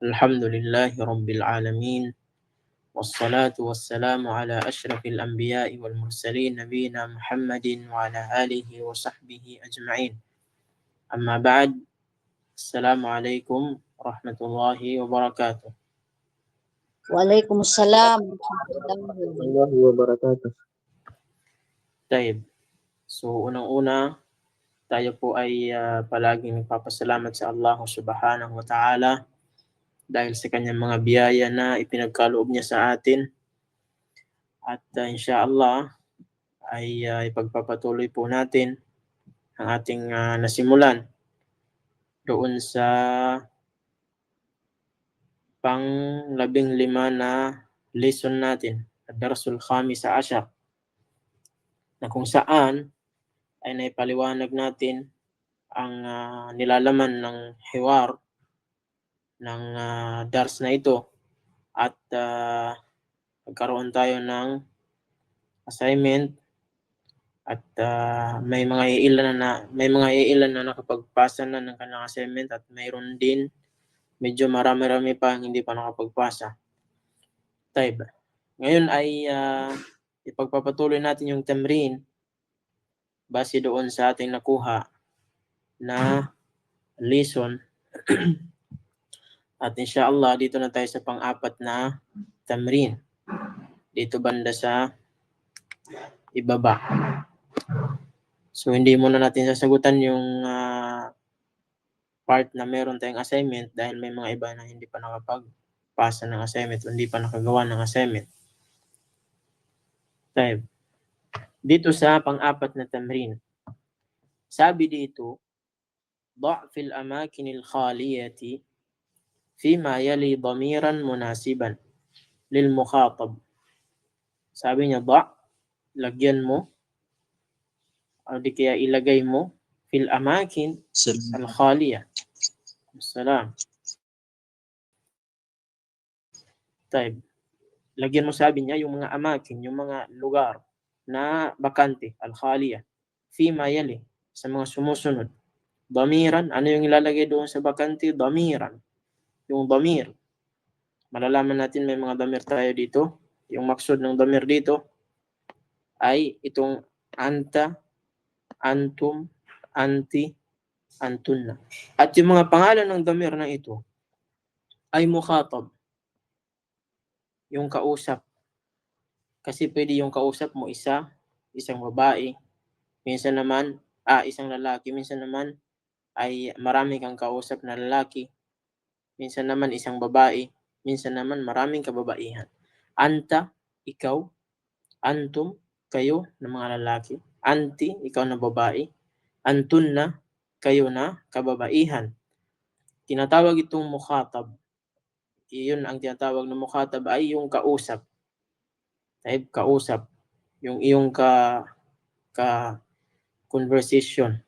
Alhamdulillahi Rabbil Alamin. Wassalatu wassalamu ala ashrafil anbiya'i wal mursalin nabiyina Muhammadin wa ala alihi wa sahbihi ajma'in. Amma ba'd. Assalamualaikum warahmatullahi wabarakatuh. Waalaikumsalam warahmatullahi wabarakatuh. Taib. So, unang-una, tayo po ay palaging nagpapasalamat sa Allah subhanahu wa ta'ala dahil sa kanyang mga biyaya na ipinagkaloob niya sa atin. At inshallah ay ipagpapatuloy po natin ang ating nasimulan doon sa pang-15 na lesson natin, Ad-Darsul Khamisa Ashar, na kung saan ay naipaliwanag natin ang nilalaman ng hiwar ng dars na ito at nagkaroon tayo ng assignment at may mga iilan na nakapagpasa na ng kanilang assignment at mayroon din medyo marami-rami pa hindi pa nakapagpasa. Taib. Ngayon ay ipagpapatuloy natin yung tamrin base doon sa ating nakuha na lesson. At inshallah, dito na tayo sa pang-4 na tamrin. Dito banda sa ibaba. So, hindi muna natin sasagutan yung part na meron tayong assignment dahil may mga iba na hindi pa nakapagpasa ng assignment o hindi pa nakagawa ng assignment. Tayo. Dito sa pang-4 na tamrin. Sabi dito, ضع في الأماكن الخالية فيما يلي ضميرا مناسبا للمخاطب. Sabi niya, lagyan mo o di kaya ilagay mo fil amakin al-khaliya. Salam. Taib. Lagyan mo, sabi niya, yung mga amakin, yung mga lugar na bakante, al-khaliya. Fima yali, sa mga sumusunod. Damiran, ano yung ilalagay doon sa bakante? Damiran. Yung damir. Malalaman natin may mga damir tayo dito. Yung maksud ng damir dito ay itong anta, antum, anti, antunna. At yung mga pangalan ng damir na ito ay mukhatab. Yung kausap. Kasi pwede yung kausap mo isang babae, minsan naman, isang lalaki, minsan naman ay marami kang kausap na lalaki, minsan naman isang babae, minsan naman maraming kababaihan. Anta, ikaw, antum, kayo na mga lalaki, anti, ikaw na babae, antunna, kayo na kababaihan. Tinatawag itong mukhatab. Iyon ang tinatawag na mukhatab ay yung kausap. Taib, kausap. Yung iyong conversation.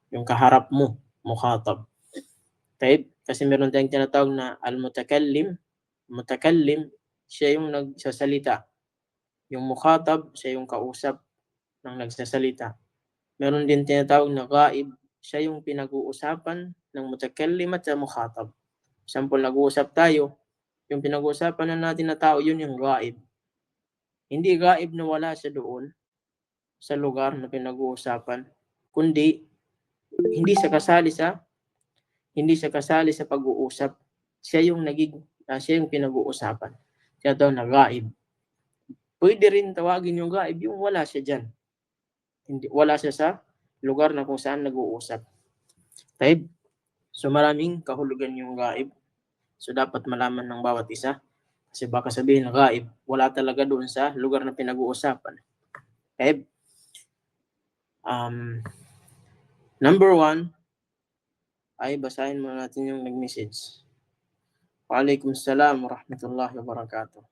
Yung kaharap mo, mukhatab. Taib, kasi meron tayong tinatawag na al-mutakallim. Mutakallim, siya yung nagsasalita. Yung mukhatab, siya yung kausap ng nagsasalita. Meron din tinatawag na ghaib, siya yung pinag-uusapan ng mutakallim at sa mukhatab. Sample, nag-uusap tayo, yung pinag-uusapan na natin na tao, yun yung ghaib. Hindi ghaib na wala siya doon sa lugar na pinag-uusapan, kundi hindi siya kasali sa pag-uusap. Siya yung pinag-uusapan. Kaya daw na ghaib. Pwede rin tawagin yung ghaib yung wala siya diyan. Wala siya sa lugar na kung saan nag-uusap. Taib. So maraming kahulugan yung ghaib. So dapat malaman ng bawat isa. Kasi baka sabihin na ghaib, wala talaga doon sa lugar na pinag-uusapan. Taib. Number 1, ay basahin muna natin yung nag-message. Waalaikumsalam warahmatullahi wabarakatuh.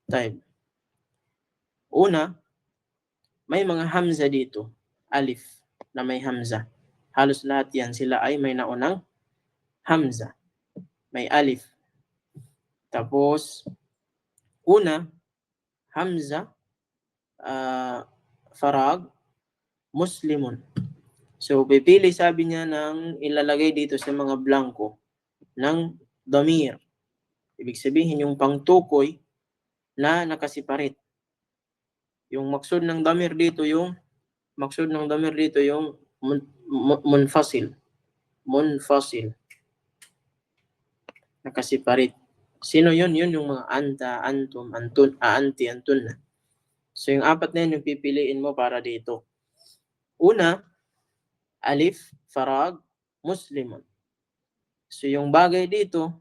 Taib. Una, may mga hamza dito. Alif na may hamza. Halos lahat yan sila ay may naunang hamza. May alif. Tapos, una, hamza, farag, muslimun. So, pipili sabi niya ng ilalagay dito sa mga blanco ng damir. Ibig sabihin yung pangtukoy na nakasiparit. Yung maksud ng damir dito yung munfasil. Munfasil. Nakasiparit. Sino yun? Yun yung mga anta, antum, antun, aanti, antun. So yung apat na yun yung pipiliin mo para dito. Una, alif, farag, muslimun. So yung bagay dito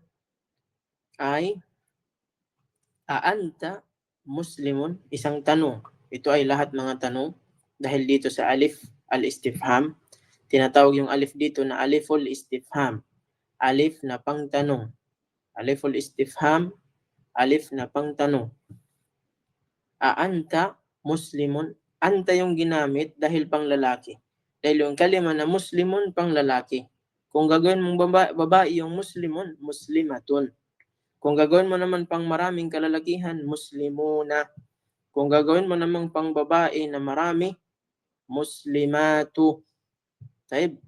ay aanta muslimun, isang tanong. Ito ay lahat mga tanong dahil dito sa alif al-istifham, tinatawag yung alif dito na aliful istifham. Alif na pangtanong. Aliful istifham, alif na pangtanong. Aanta muslimun, anta yung ginamit dahil pang lalaki. Dahil yung kalima na muslimun pang lalaki. Kung gagawin mong babae yung muslimun, muslimatun. Kung gagawin mo naman pang maraming kalalakihan, muslimuna. Kung gagawin mo naman pang babae na marami, muslimatu. Taib.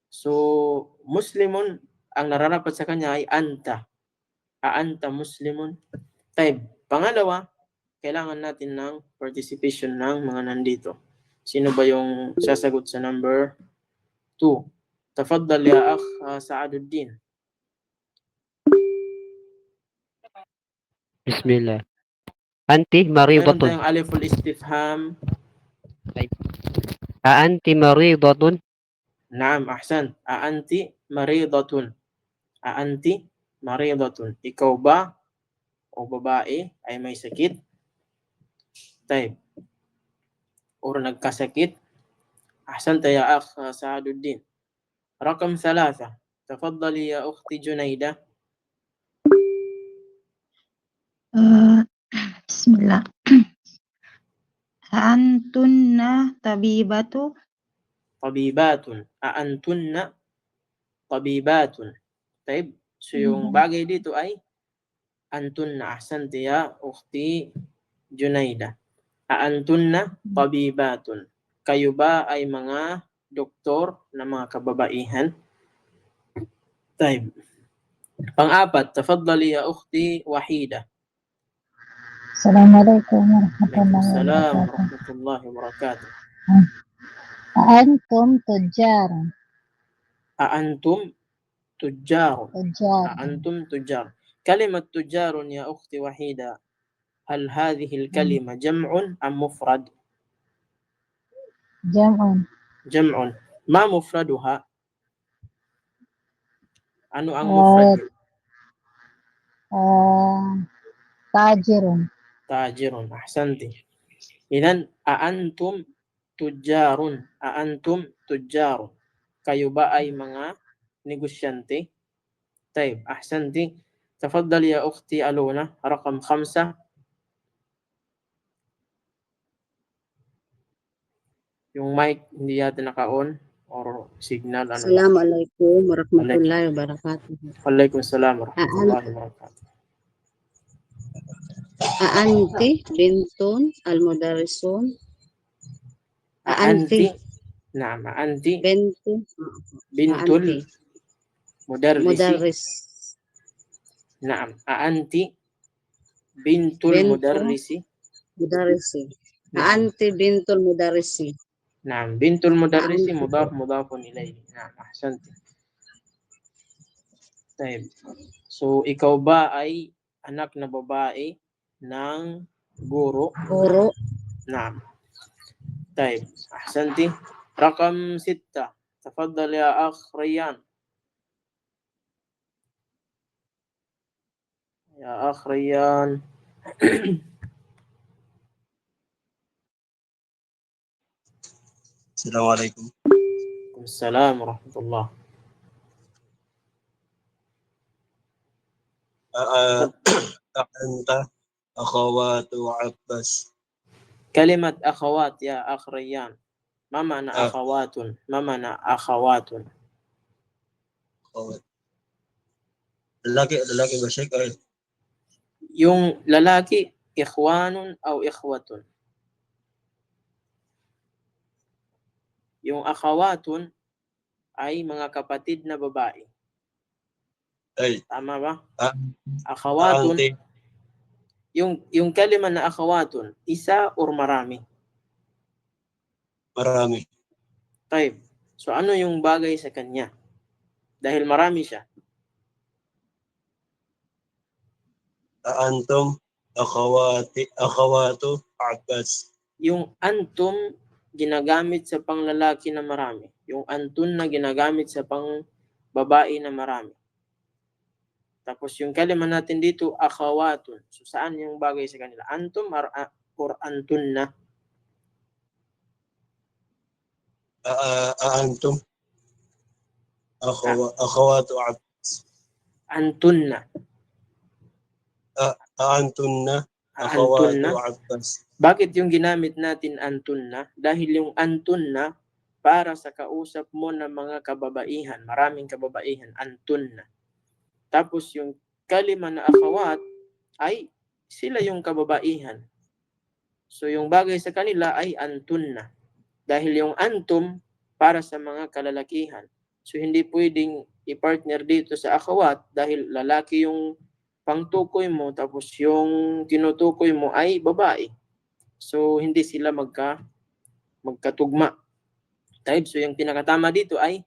So, muslimun, ang nararapat sa kanya ay anta. Aanta muslimun. Taib. Pangalawa, kailangan natin ng participation ng mga nandito. Sino ba yung sasagot sa number 2? Tafaddal ya akh Saaduddin. Bismillah. Anti Meron maridatun. tayong aliful istifham. Aanti maridatun. Naam, ahsan. Aanti maridatun. Aanti maridatun. Ikaw ba o babae ay may sakit? Taib. Or nagkasakit? Ahsanta ya akh Saaduddin. رقم 3. تفضلي يا أختي جنيدة. Bismillah. Antunna tabibatu. طبيبات. أأنتن طبيبات. طيب. So yung bagay dito ay antunna. Ahsanti ya ukhti Junaida. Aantunna tabibatun. Kayo ba ay mga doktor na mga kababaihan? Taib. Pang-apat, tafaddali ya ukhti Wahida. Assalamualaikum Alaikum warahmatullahi salam wabarakatuh. warahmatullahi wabarakatuh. Antum tujar. Aantum تجار. Tujar. أنتم تجار. كلمة تجار يا أختي وحيدة، هل هذه الكلمة جمع أم مفرد؟ Jam'un. جمع. ما مفردها؟ أنو أن مفرد؟ Tajirun. تاجر. أحسنتي. إذن أأنتم تجار. أأنتم تجار. Kayo ba ay mga negosyante? طيب أحسنتي. تفضل يا أختي ألونا رقم 5. Yung mic hindi yata naka-on or signal ano. Assalamualaikum warahmatullahi wabarakatuh. Waalaikumsalam warahmatullahi wabarakatuh. Aanti bintun al-mudarrisun. Aanti. Naam, aanti Bintu bintul aanti mudarrisi. mudarris. Naam, aanti bintul Bintu mudarrisi. mudarrisi. Naam. Aanti bintul mudarrisi. Naam, bintul mudarrisi Aanti. mudafun ilayhi. Naam, ahsanti. Taib. So, ikaw ba ay anak na babae ng guro? Guro. Naam. Taib. Ahsanti. Rakam 6. Tafaddal ya akh Rayyan. يا أخ ريان. السلام عليكم. وعليكم السلام ورحمة الله. أنت أخوات عباس. كلمة أخوات يا أخ ريان، ما معنى أخوات؟ ما معنى أخوات؟ أخوات. lalaki ba siya? Yung lalaki, ikhwanun o ikhwatun. Yung akhawatun ay mga kapatid na babae. Ay, Tama ba? ah, Akhawatun, anti, yung kalima na akhawatun, isa or marami? marami. Taib. So ano yung bagay sa kanya? Dahil marami siya. Antum, akhawatu, Abbas. Yung antum ginagamit sa panglalaki na marami. Yung antun na ginagamit sa pangbabae na marami. Tapos yung kalima natin dito, akhawatun. So saan yung bagay sa kanila? Antum or antun na? Antum, akhawatu, Abbas. Antun na. Antunna, Antun na. akhawatu, Abbas. Bakit yung ginamit natin antun na? Dahil yung antun na para sa kausap mo ng mga kababaihan, maraming kababaihan, antun na. Tapos yung kalima na akhawat ay sila yung kababaihan. So yung bagay sa kanila ay antun na. Dahil yung antum para sa mga kalalakihan. So hindi pwedeng i-partner dito sa akhawat dahil lalaki yung pangtukoy mo tapos yung tinutukoy mo ay babae. So hindi sila magkatugma. Type. So yung pinakatama dito ay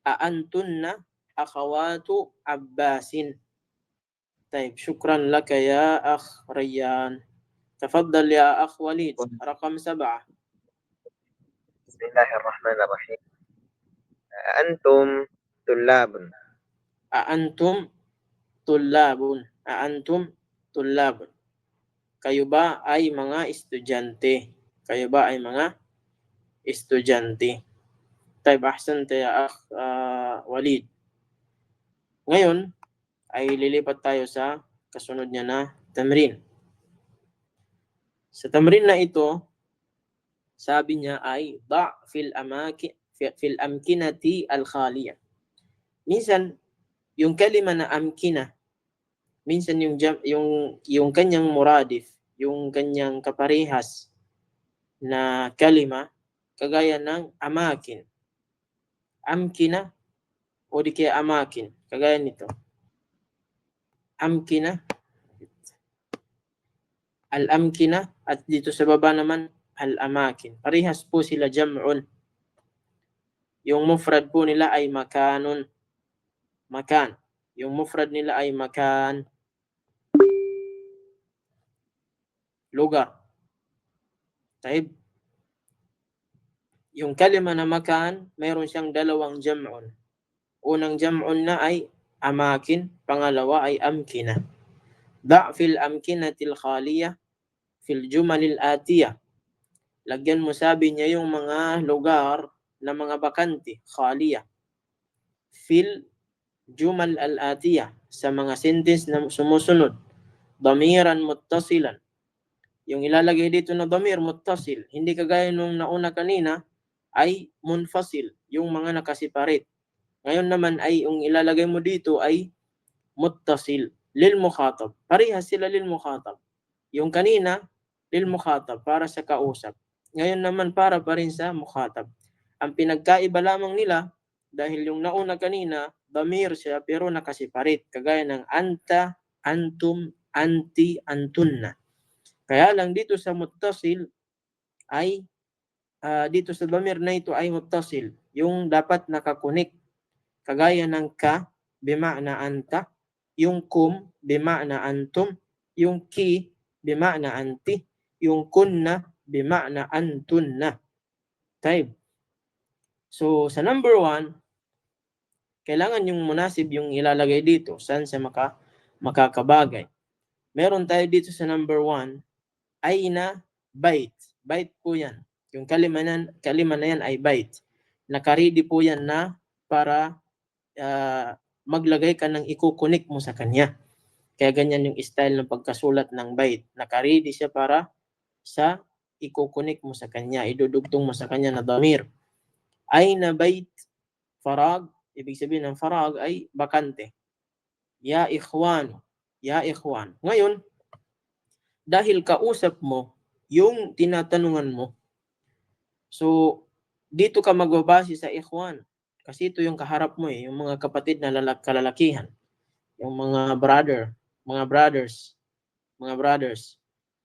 aantun na akhawatu Abbasin. طيب شكرا لك يا أخ ريان. تفضل يا أخ وليد رقم 7. بسم الله الرحمن الرحيم. أنتم طلاب. أأنتم طلاب. أأنتم طلاب. Kayo ba ay mga estudyante? Kayo ba ay mga estudyante? طيب أحسنت يا أخ وليد. Ngayon ay lilipat tayo sa kasunod niya na tamrin. Sa tamrin na ito, sabi niya ay da' fil amkinati al-khaliya. Minsan yung kalima na amkina, minsan yung kanyang muradif, yung kanyang kaparehas na kalima kagaya ng amakin. Amkina o di kaya amakin, kagaya nito. Amkina, al-amkina, at dito sa baba naman al-amakin. Parehas po sila jam'un. Yung mufrad po nila ay makanun. Makan. Yung mufrad nila ay makan. Lugar. Taib. Yung kalima na makan, mayroon siyang dalawang jam'un. Unang jam'un na ay amakin, pangalawa ay amkina. Da' fil amkinatil khaliyah fil jumalil atiyah. Lagyan mo, sabi niya, yung mga lugar na mga bakante, khaliyah. Fil jumal al-atiyah, sa mga sentence na sumusunod. Damiran muttasilan. Yung ilalagay dito na damir muttasil, hindi kagaya nung nauna kanina, ay munfasil, yung mga nakasiparit. Ngayon naman ay yung ilalagay mo dito ay muttasil, lil mukhatab. Parehas sila lil mukhatab. Yung kanina, lil mukhatab, para sa kausap. Ngayon naman para pa rin sa mukhatab. Ang pinagkaiba lamang nila, dahil yung nauna kanina, damir siya pero nakasiparit. Kagaya ng anta, antum, anti, antunna. Kaya lang dito sa muttasil ay dito sa damir na ito ay muttasil. Yung dapat nakakunik. Kagaya ng ka, bima'na anta. Yung kum, bima'na antum. Yung ki, bima'na anti. Yung kunna, bima'na antunna. Type. So, sa number 1, kailangan yung munasib yung ilalagay dito. Saan siya makakabagay. Meron tayo dito sa number 1, aina bait. Bait po yan. Yung kalima na yan ay bait. Nakaredy po yan na para maglagay ka ng ikukunik mo sa kanya. Kaya ganyan yung style ng pagkasulat ng bait. Nakaredy siya para sa ikukunik mo sa kanya. Idudugtong mo sa kanya na damir. Aina bait, farag. Ibig sabihin ng farag ay bakante. Ya ikhwan. Ya ikhwan. Ngayon, dahil kausap mo yung tinatanungan mo, so dito ka magbabase sa ikhwan. Kasi ito yung kaharap mo yung mga kapatid na kalalakihan. Yung mga brother, mga brothers, mga brothers.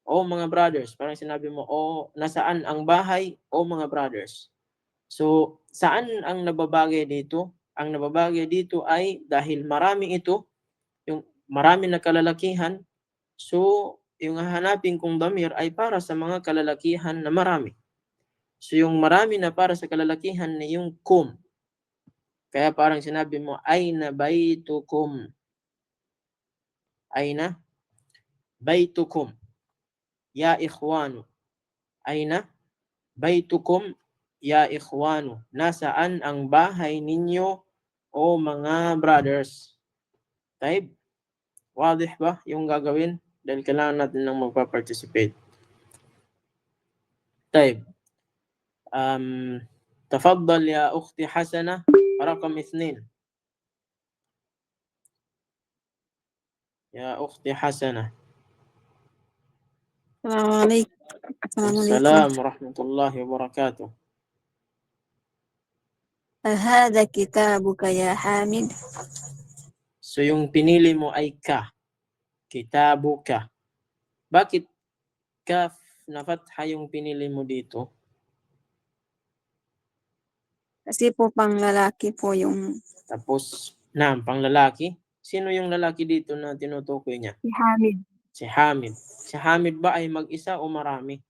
O mga brothers, parang sinabi mo, o nasaan ang bahay, o mga brothers. So, saan ang nababagay dito? Ang nababagay dito ay dahil marami ito, yung marami na kalalakihan, so yung hahanapin kong damir ay para sa mga kalalakihan na marami. So yung marami na para sa kalalakihan na yung kum. Kaya parang sinabi mo, aina baytukum. Aina baytukum. Ya ikhwanu. Aina baytukum ya ikhwanu. Nasaan ang bahay ninyo o mga brothers? Taib? Wadih ba yung gagawin? Dahil kailangan natin ng magpa-participate. Taib. تفضل يا أختي حسنة رقم 2. يا أختي حسنة. السلام عليكم. السلام عليكم. السلام ورحمة الله وبركاته. هذا كتابك يا حامد. So yung pinili mo ay ka. Kitabuka. Bakit kaf na fatha yung pinili mo dito? Kasi po pang lalaki po yung Tapos, pang lalaki. Sino yung lalaki dito na tinutukoy niya? si Hamid. Si Hamid. Si Hamid ba ay mag-isa o marami?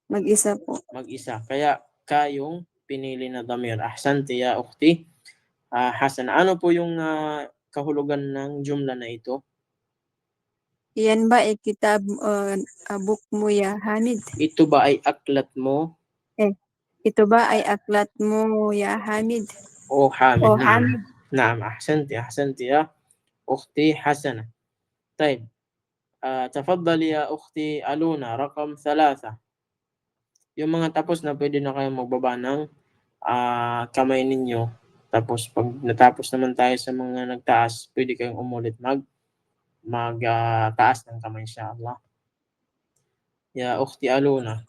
Mag-isa po. Mag-isa. Kaya ka yung pinili na damir. Ahsanti ya ukhti. Hasan, ano po yung kahulugan ng jumla na ito? Yan ba ay kitab book mo ya Hamid? Ito ba ay aklat mo Ito ba ay aklat mo ya Hamid? o Hamid? O Naam. Hamid. Naam, ahsanti ya ukhti Hasana. طيب تفضل يا أختي ألونا رقم 3. Yung mga tapos na, pwede na kayong magbaba ng kamay ninyo. Tapos pag natapos naman tayo sa mga nagtaas, pwede kayong umulit taas ng kamay insyaAllah. Ya Ukhti Aluna.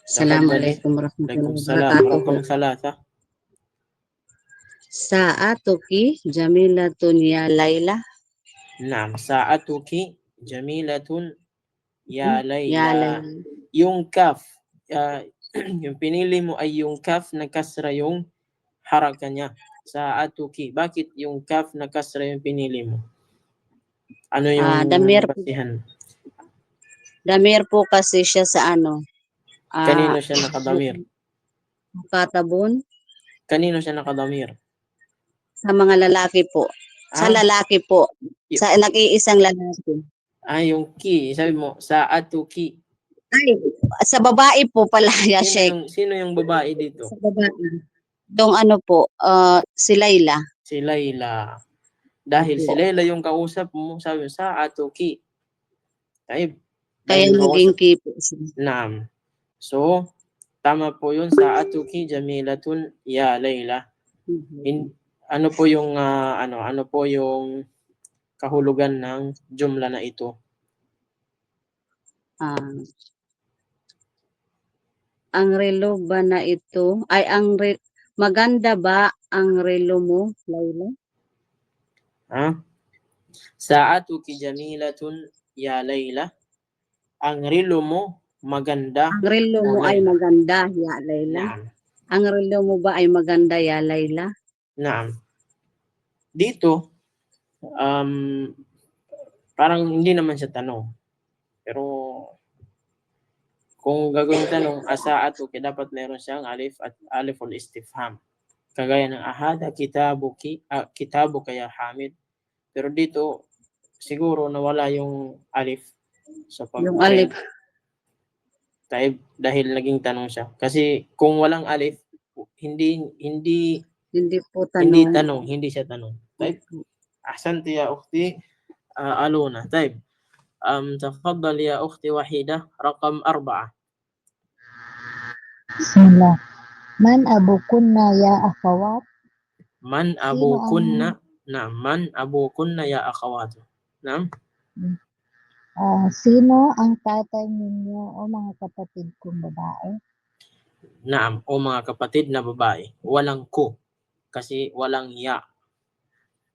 Assalamualaikum Alaikum warahmatullahi salam. wabarakatuh. Rakam 3. Sa'atuki jamilatun ya Laila. Naam. Sa'atuki jamilatun ya Ya Layla. Laila. Yung kaf, yung pinili mo ay yung kaf na kasra yung haraka niya. Sa'atuki. Bakit yung kaf na kasra yung pinili mo? Ano yung basihan? Damir po kasi siya sa ano. Kanino siya nakadamir? Katabon. Kanino siya nakadamir? Sa mga lalaki po. Sa lalaki po. Sa nag-iisang lalaki. Yung ki. Sabi mo, sa'atuki. Ay, sa babae po pala, ya Sheikh. Sino yung babae dito? Sa babae. Itong ano po, si Layla. Si Layla. Dahil si Layla yung kausap mo, sabi mo, sa'atuki. Kaya naging ki po siya. Naam. So, tama po yun, sa'atuki jamilatun ya Layla. Ano po yung ano po yung kahulugan ng jumla na ito? Ang relo ba na ito ay maganda ba ang relo mo, Layla? Sa'atuki jamilatun ya Layla. Ang relo mo maganda. Ang relo mo ay maganda, ya Layla. Naam. Ang relo mo ba ay maganda, ya Layla? Naam. Dito, parang hindi naman siya tanong. Pero, kung gagawin tanong, asa'atuki, dapat meron siyang aliful istifham. Kagaya ng ahada kitabuka ya Hamid. Pero dito, siguro nawala yung alif. So, Yung alif. Dahil naging tanong siya. Kasi kung walang alif, hindi po tanong. Hindi siya tanong. Ahsanti ya ukhti Aluna. تفضل يا أختي وحيدة رقم 4. Bismillah. Man abukunna ya akhawat? Man abukunna. Naam. Man abukunna ya akhawat. Naam. Sino ang tatay ninyo o mga kapatid kong babae? Naam. O mga kapatid na babae. Walang ko. Kasi walang ya.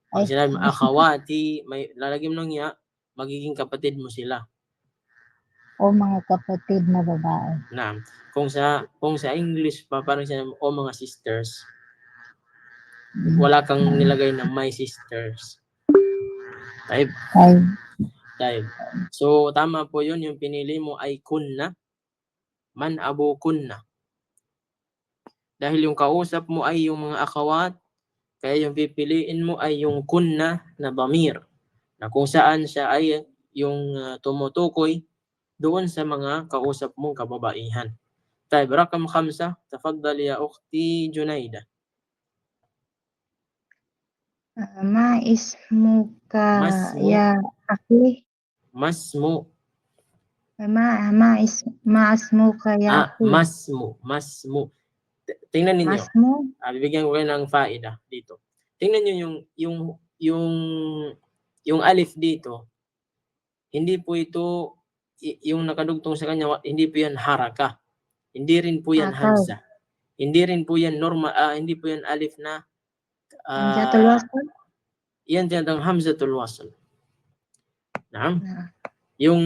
Pag Ay, sinabi mo, akhawati, may lalagyan mo ng ya, magiging kapatid mo sila. o mga kapatid na babae. Na, kung sa English pa, parang sinabi mo, o mga sisters, wala kang nilagay na my sisters. Type. Ay, So, tama po yun. Yung pinili mo ay kunna. Man abu kunna. Dahil yung kausap mo ay yung mga akhawat, kaya yung pipiliin mo ay yung kunna na damir. Na kung saan siya ay yung tumutukoy doon sa mga kausap mong kababaihan. Type. Rakam 5. Tafaddal ya ukhti Junaida. ma ismuka Masmu. ya akhi. Masmu. Ma ismuka ya akhi. Masmu. Tingnan ninyo. Masmu. Bibigyan ko kayo ng faida dito. Tingnan niyo yung alif dito. Hindi po ito yung nakadugtong sa kanya, hindi po yan haraka. Hindi rin po yan hamza. Hindi rin po yan normal, hindi po yan alif na Hamzatul wasl. yan tinatawag hamzatul wasl. Naam. Ah. Yung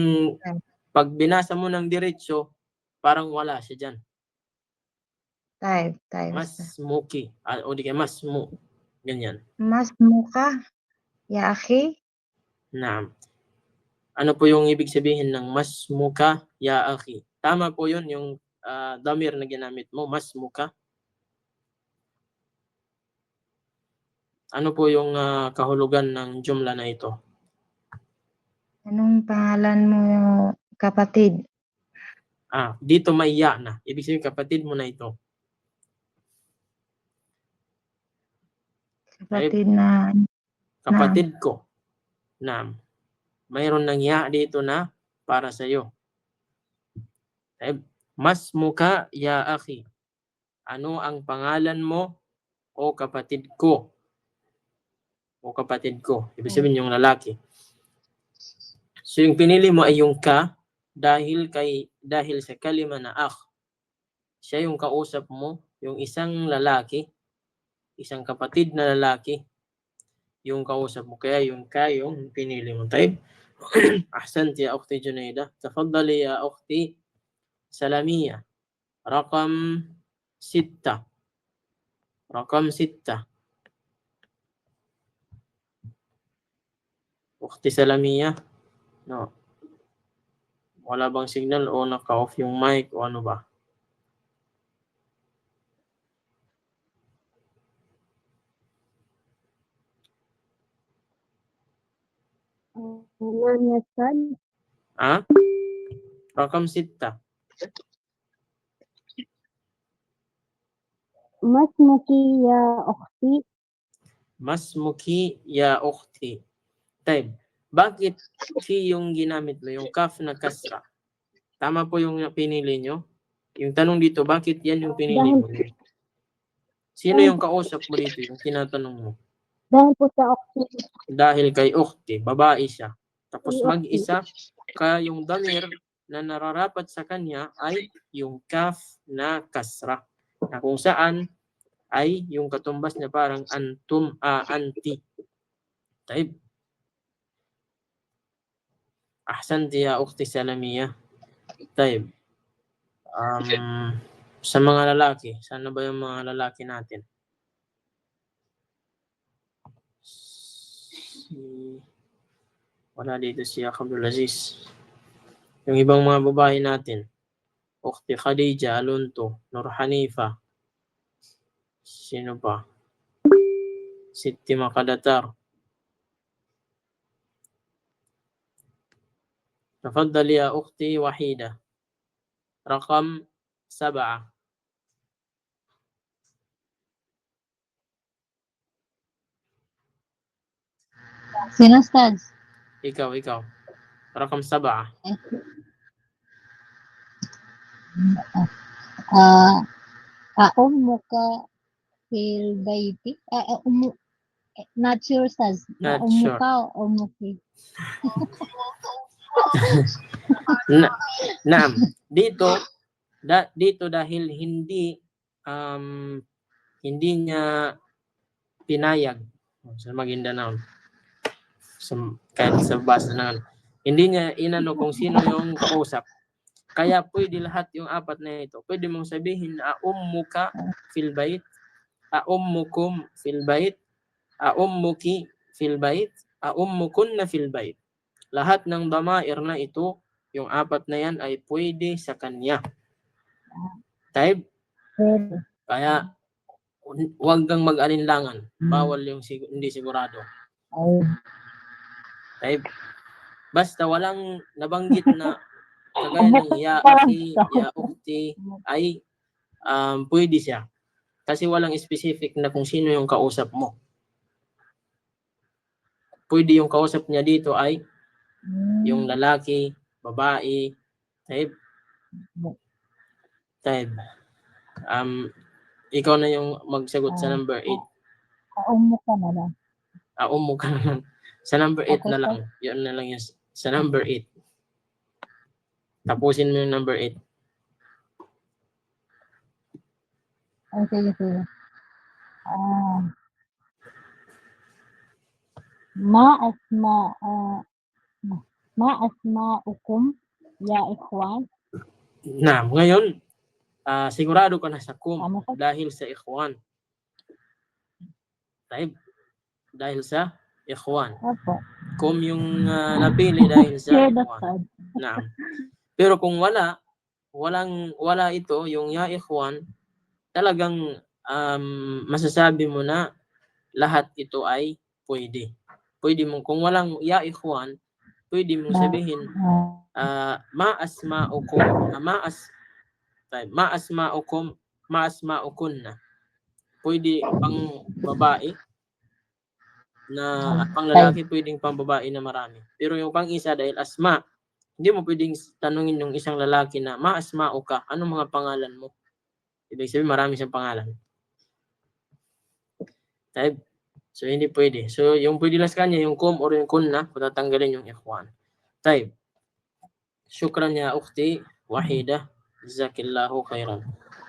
pag binasa mo ng diretso, parang wala siya dyan. Type. Masmuki. O di kaya masmu. Ganyan. Masmuka ya akhi. Naam. Ano po yung ibig sabihin ng masmuka ya akhi? Tama po yun, yung damir na ginamit mo, masmuka. Ano po yung kahulugan ng jumla na ito? Anong pangalan mo, kapatid? Dito may ya na. Ibig sabihin kapatid mo na ito. Kapatid na. Kapatid ko. Naam. Mayroon ng ya dito na para sa iyo. Masmuka ya akhi. Ano ang pangalan mo o kapatid ko? O kapatid ko. Ibig sabihin yung lalaki. So yung pinili mo ay yung ka dahil sa kalima na akh. Siya yung kausap mo, yung isang lalaki, isang kapatid na lalaki, yung kausap mo. Kaya yung ka yung pinili mo. Type. Ahsanti ya ukhti Junaida. Tafaddali ya ukhti Salamiyah. Rakam 6. Rakam 6. Ukhti Salamiyah. No. Wala bang signal o naka-off yung mic o ano ba? Rakam 6. Masmuki ya ukhti. Masmuki ya ukhti. Type. Bakit ki yung ginamit mo? Yung kaf na kasra. Tama po yung pinili nyo? Yung tanong dito, bakit yan yung pinili mo? Sino yung kausap mo dito? Yung tinatanong mo? Dahil po sa ukhti. Dahil kay ukhti, babae siya. Tapos mag-isa ka yung damir na nararapat sa kanya ay yung kaf na kasra. Na kung saan ay yung katumbas na parang antum, anti. Taib. Ahsanti ya ukhti Salamiyah. Taib. Sa mga lalaki, sana ba yung mga lalaki natin? Wala dito si Abdul Aziz. Yung ibang mga babae natin, Ukhti Khadija, Alunto, Nur Hanifa, sino pa? Siti Makadatar. Tafaddali ya Ukhti Wahida. Rakam 7. Sino, Stads? Ikaw. Rakam 7. Ummuka fil bayti. Not sure, Stads. Not Ummuka o ummuki? Naam. Dito dahil hindi niya pinayag Sa Maguindanao. Kahit sa basa na hindi niya inano kung sino yung kausap. Kaya pwede lahat yung apat na ito. Pwede mong sabihin na ummuka fil bait, ummukum fil bait, ummuki fil bait, ummukunna fil bait. Lahat ng damair na ito, yung apat na yan ay pwede sa kanya. Type. Pwede. Kaya huwag kang mag-alinlangan. Bawal yung hindi sigurado. Ay, Type. Basta walang nabanggit na kagaya ng ya akhi, ya ukhti ay pwede siya. Kasi walang specific na kung sino yung kausap mo. Pwede yung kausap niya dito ay yung lalaki, babae, type. Type. Ikaw na yung magsagot sa number 8. kaumo ka na lang. Mo ka na lang. Sa number 8 Ako na lang. Yun na lang yung sa number 8. Tapusin mo yung number 8. Ay, sige. Ma asma'ukum ya ikhwan. Na, ngayon, sigurado ka na sa kum Tama ka? dahil sa ikhwan. Type. Dahil sa ikhwan. Opo. Kum yung napili dahil sa Share ikhwan. that. Naam. Pero kung wala ito, yung ya ikhwan, talagang masasabi mo na lahat ito ay pwede. Pwede mo, kung walang ya ikhwan, pwede mong sabihin, ma asma'ukunna. Pwede pang babae na pang lalaki, pwedeng pang babae na marami. Pero yung pang isa dahil asma, hindi mo pwedeng tanungin yung isang lalaki na ma asma'uka, anong mga pangalan mo? Ibig sabihin marami siyang pangalan. Type. So hindi pwede. So yung pwede lang sa kanya yung kum or yung kunna, tatanggalin yung ikhwan. Type. Syukran ya ukhti wahida. Jazakillahu khairan.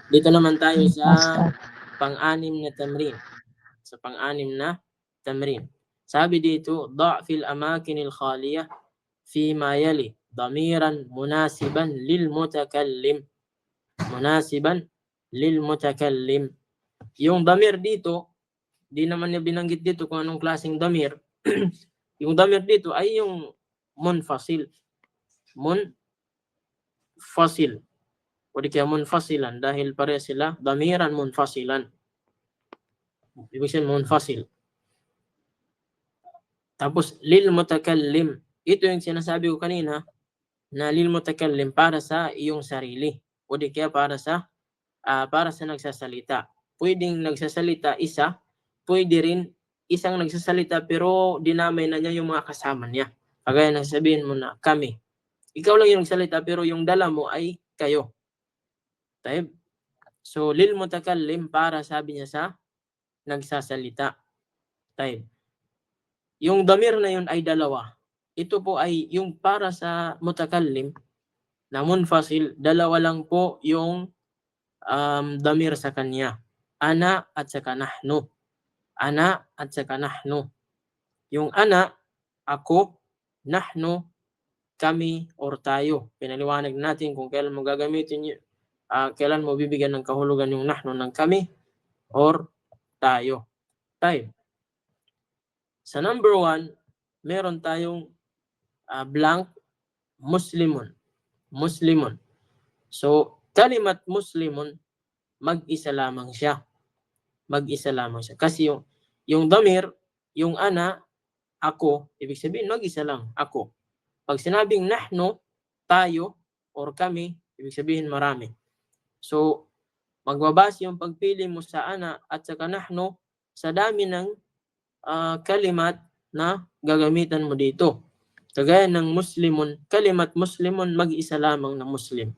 Dito naman tayo sa pang-anim na tamrin. Sa pang-anim na tamrin. Sabi dito, da' fil amakinil khaliyah fima yali damiran munasiban lil mutakallim. Munasiban lil mutakallim. Yung damir dito, di naman niya binanggit dito kung anong klaseng damir. Yung damir dito ay yung munfasil. Munfasil. O di kaya munfasilan dahil pare sila damiran munfasilan. Ibig sabihin munfasil. Tapos lil mutakallim. Ito yung sinasabi ko kanina na lil mutakallim para sa iyong sarili. O di kaya para sa nagsasalita. Pwedeng nagsasalita isa, pwede rin isang nagsasalita pero dinamay na niya yung mga kasama niya. Kagaya na sabihin mo na kami. Ikaw lang yung nagsalita pero yung dala mo ay kayo. Taib. So lil mutakallim para sabi niya sa nagsasalita. Taib. Yung damir na yun ay dalawa. Ito po ay yung para sa mutakallim na munfasil, dalawa lang po yung damir sa kanya. Ana at saka nahnu. Ana at saka nahnu. Yung ana, ako, nahnu, kami, or tayo. Pinaliwanag natin kung kailan mo gagamitin yun. Kailan mo bibigyan ng kahulugan yung nahnu ng kami or tayo. Tayo. Sa number 1, meron tayong blank muslimun. Muslimun. So, kalimat muslimun, mag-isa lamang siya. Mag-isa lamang siya. Kasi yung damir, yung ana, ako, ibig sabihin mag-isa lang, ako. Pag sinabing nahnu, tayo, or kami, ibig sabihin marami. So, magbabase yung pagpili mo sa ana at saka nahnu sa dami ng kalimat na gagamitan mo dito. Kagaya ng muslimun, kalimat muslimun, mag-isa lamang na muslim.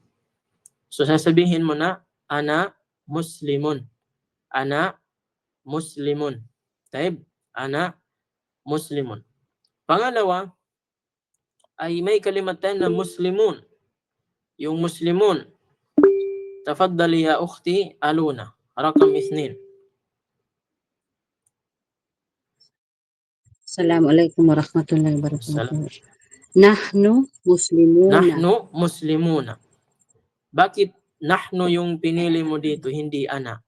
So, sasabihin mo na, ana muslimun. Ana muslimun. Taib, ana muslimun. Pangalawa, ay may kalimatan na muslimun. Yung muslimun. Tafaddali ya ukhti aluna. Rakam 2. Assalamualaikum warahmatullahi wabarakatuh. Nahnu muslimuna. Nahnu muslimuna. Bakit nahnu yung pinili mo dito, hindi ana?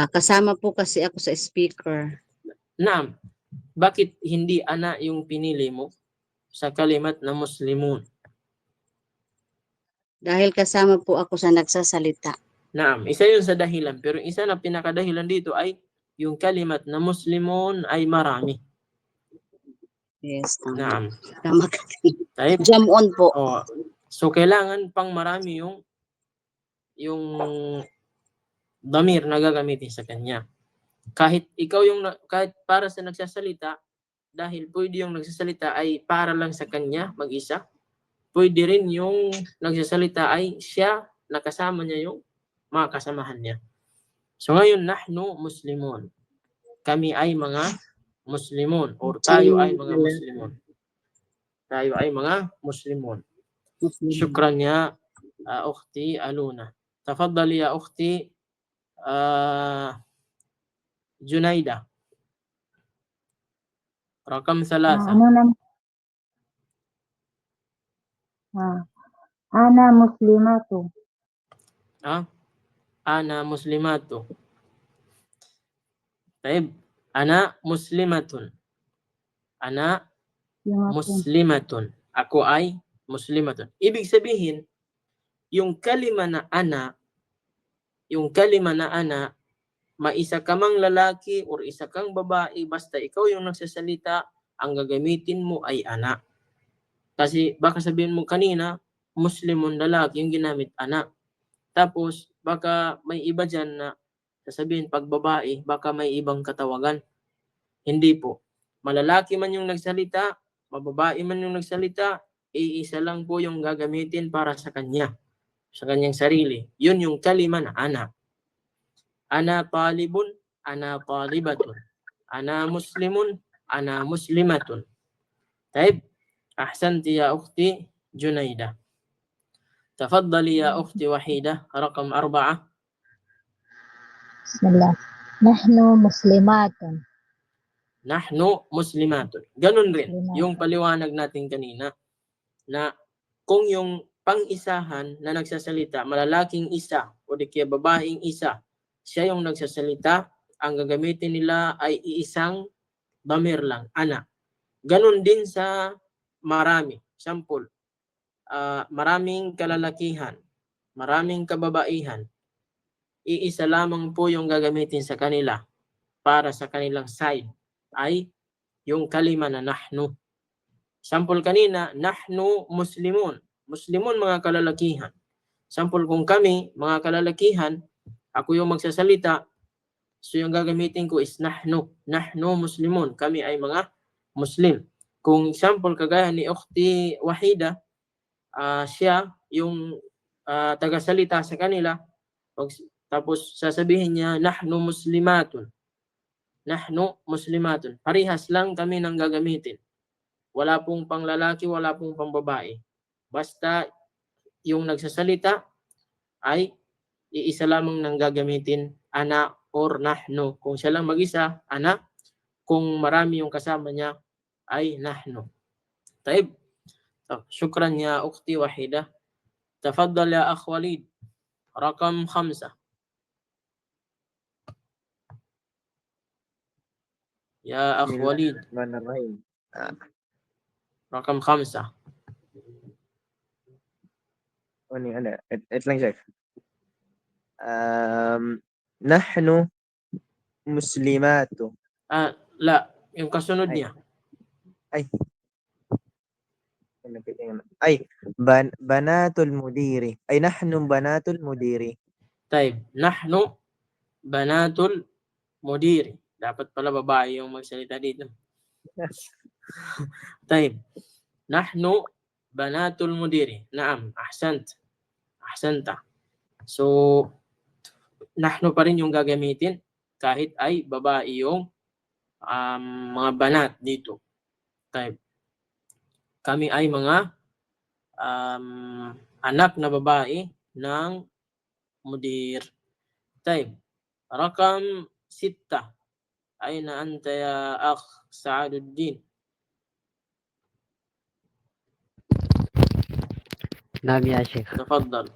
Kasama po kasi ako sa speaker. Naam. Bakit hindi ana yung pinili mo sa kalimat na muslimun? Dahil kasama po ako sa nagsasalita. Naam, isa yun sa dahilan. Pero isa na pinakadahilan dito ay yung kalimat na muslimun ay marami. Yes, tama. Naam. Tama ka. Taib. Jam on po. Oh, so kailangan pang marami yung damir na gagamitin sa kanya. Kahit ikaw kahit para sa nagsasalita, dahil pwede yung nagsasalita ay para lang sa kanya mag-isa, pwede rin yung nagsasalita ay siya, nakasama niya yung mga kasamahan niya. So ngayon, nahnu muslimun. Kami ay mga muslimun or tayo ay mga muslimun. Tayo ay mga muslimun. Shukran ya ukhti Aluna. Tafaddali ya ukhti Junaida. Rakam 3. Ano naman? Ana muslimatu. Ana muslimatu. Taib. Ana muslimatun. Ana muslimatun. Ako ay muslimatun. Ibig sabihin, yung kalima na ana, maisa ka mang lalaki or isa kang babae, basta ikaw yung nagsasalita, ang gagamitin mo ay ana. Kasi baka sabihin mo kanina, muslimun lalaki yung ginamit ana. Tapos baka may iba dyan na sasabihin pag babae, baka may ibang katawagan. Hindi po. Malalaki man yung nagsalita, mababae man yung nagsalita, iisa lang po yung gagamitin para sa kanya, sa kanyang sarili. Yun yung kalima na ana. Ana talibun, ana talibatun. Ana muslimun, ana muslimatun. Taib. Ahsanti ya ukhti Junaida. Tafaddali ya ukhti Wahida. Rakam 4. Bismillah. Nahnu muslimatun. Nahnu muslimatun. Ganun rin. Muslimatun. Yung paliwanag natin kanina na kung yung pang-isahan na nagsasalita, malalaking isa o di kaya babaeng isa, siya yung nagsasalita, ang gagamitin nila ay iisang damir lang, ana. Ganun din sa marami. Sample, maraming kalalakihan, maraming kababaihan, iisa lamang po yung gagamitin sa kanila para sa kanilang side ay yung kalima na nahnu. Sample kanina, nahnu muslimun. Muslimun mga kalalakihan. Sample kung kami, mga kalalakihan, ako yung magsasalita, so yung gagamitin ko is nahnu. Nahnu muslimun. Kami ay mga Muslim. Kung sample kagaya ni Ukhti Wahida, siya yung tagasalita sa kanila, tapos sasabihin niya, nahnu muslimatun. Nahnu muslimatun. Parihas lang kami nang gagamitin. Wala pong panglalaki, wala pong pangbabae. Basta yung nagsasalita ay iisa lamang nang gagamitin, ana or nahnu. Kung siya lang mag-isa, ana. Kung marami yung kasama niya, ay nahnu. Taib. Shukran ya ukhti Wahida. Tafaddal ya akh Walid. Rakam 5. Ya akh Walid. Bismillahirrahmanirrahim. Rakam 5. أنا lang Sheikh. نحن مسلمات. La, yung kasunod niya. Banatul mudiri. Nahnu banatul mudiri. Taib. Nahnu banatul mudiri. Dapat pala babae yung magsalita dito. Taib. Nahnu banatul mudiri. Naam, ahsanta. So, nahnu pa rin yung gagamitin kahit ay babae yung mga banat dito. Taib. Kami ay mga anak na babae ng mudir. Taib. Rakam 6. أين أنت يا أخ سعد الدين؟ نعم يا شيخ. تفضل.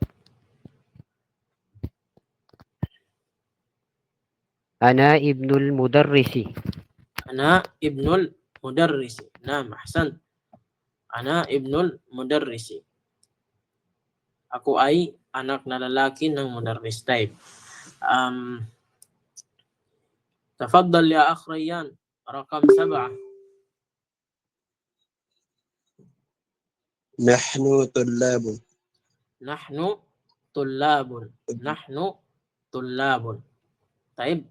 أنا ابن المدرس. أنا ابن المدرس. نعم أحسنت. أنا ابن المدرس. Ako ay anak na lalaki ng mudarris. Type. تفضل يا أخ ريان. رقم 7. نحن طلاب. نحن طلاب. نحن طلاب. طيب.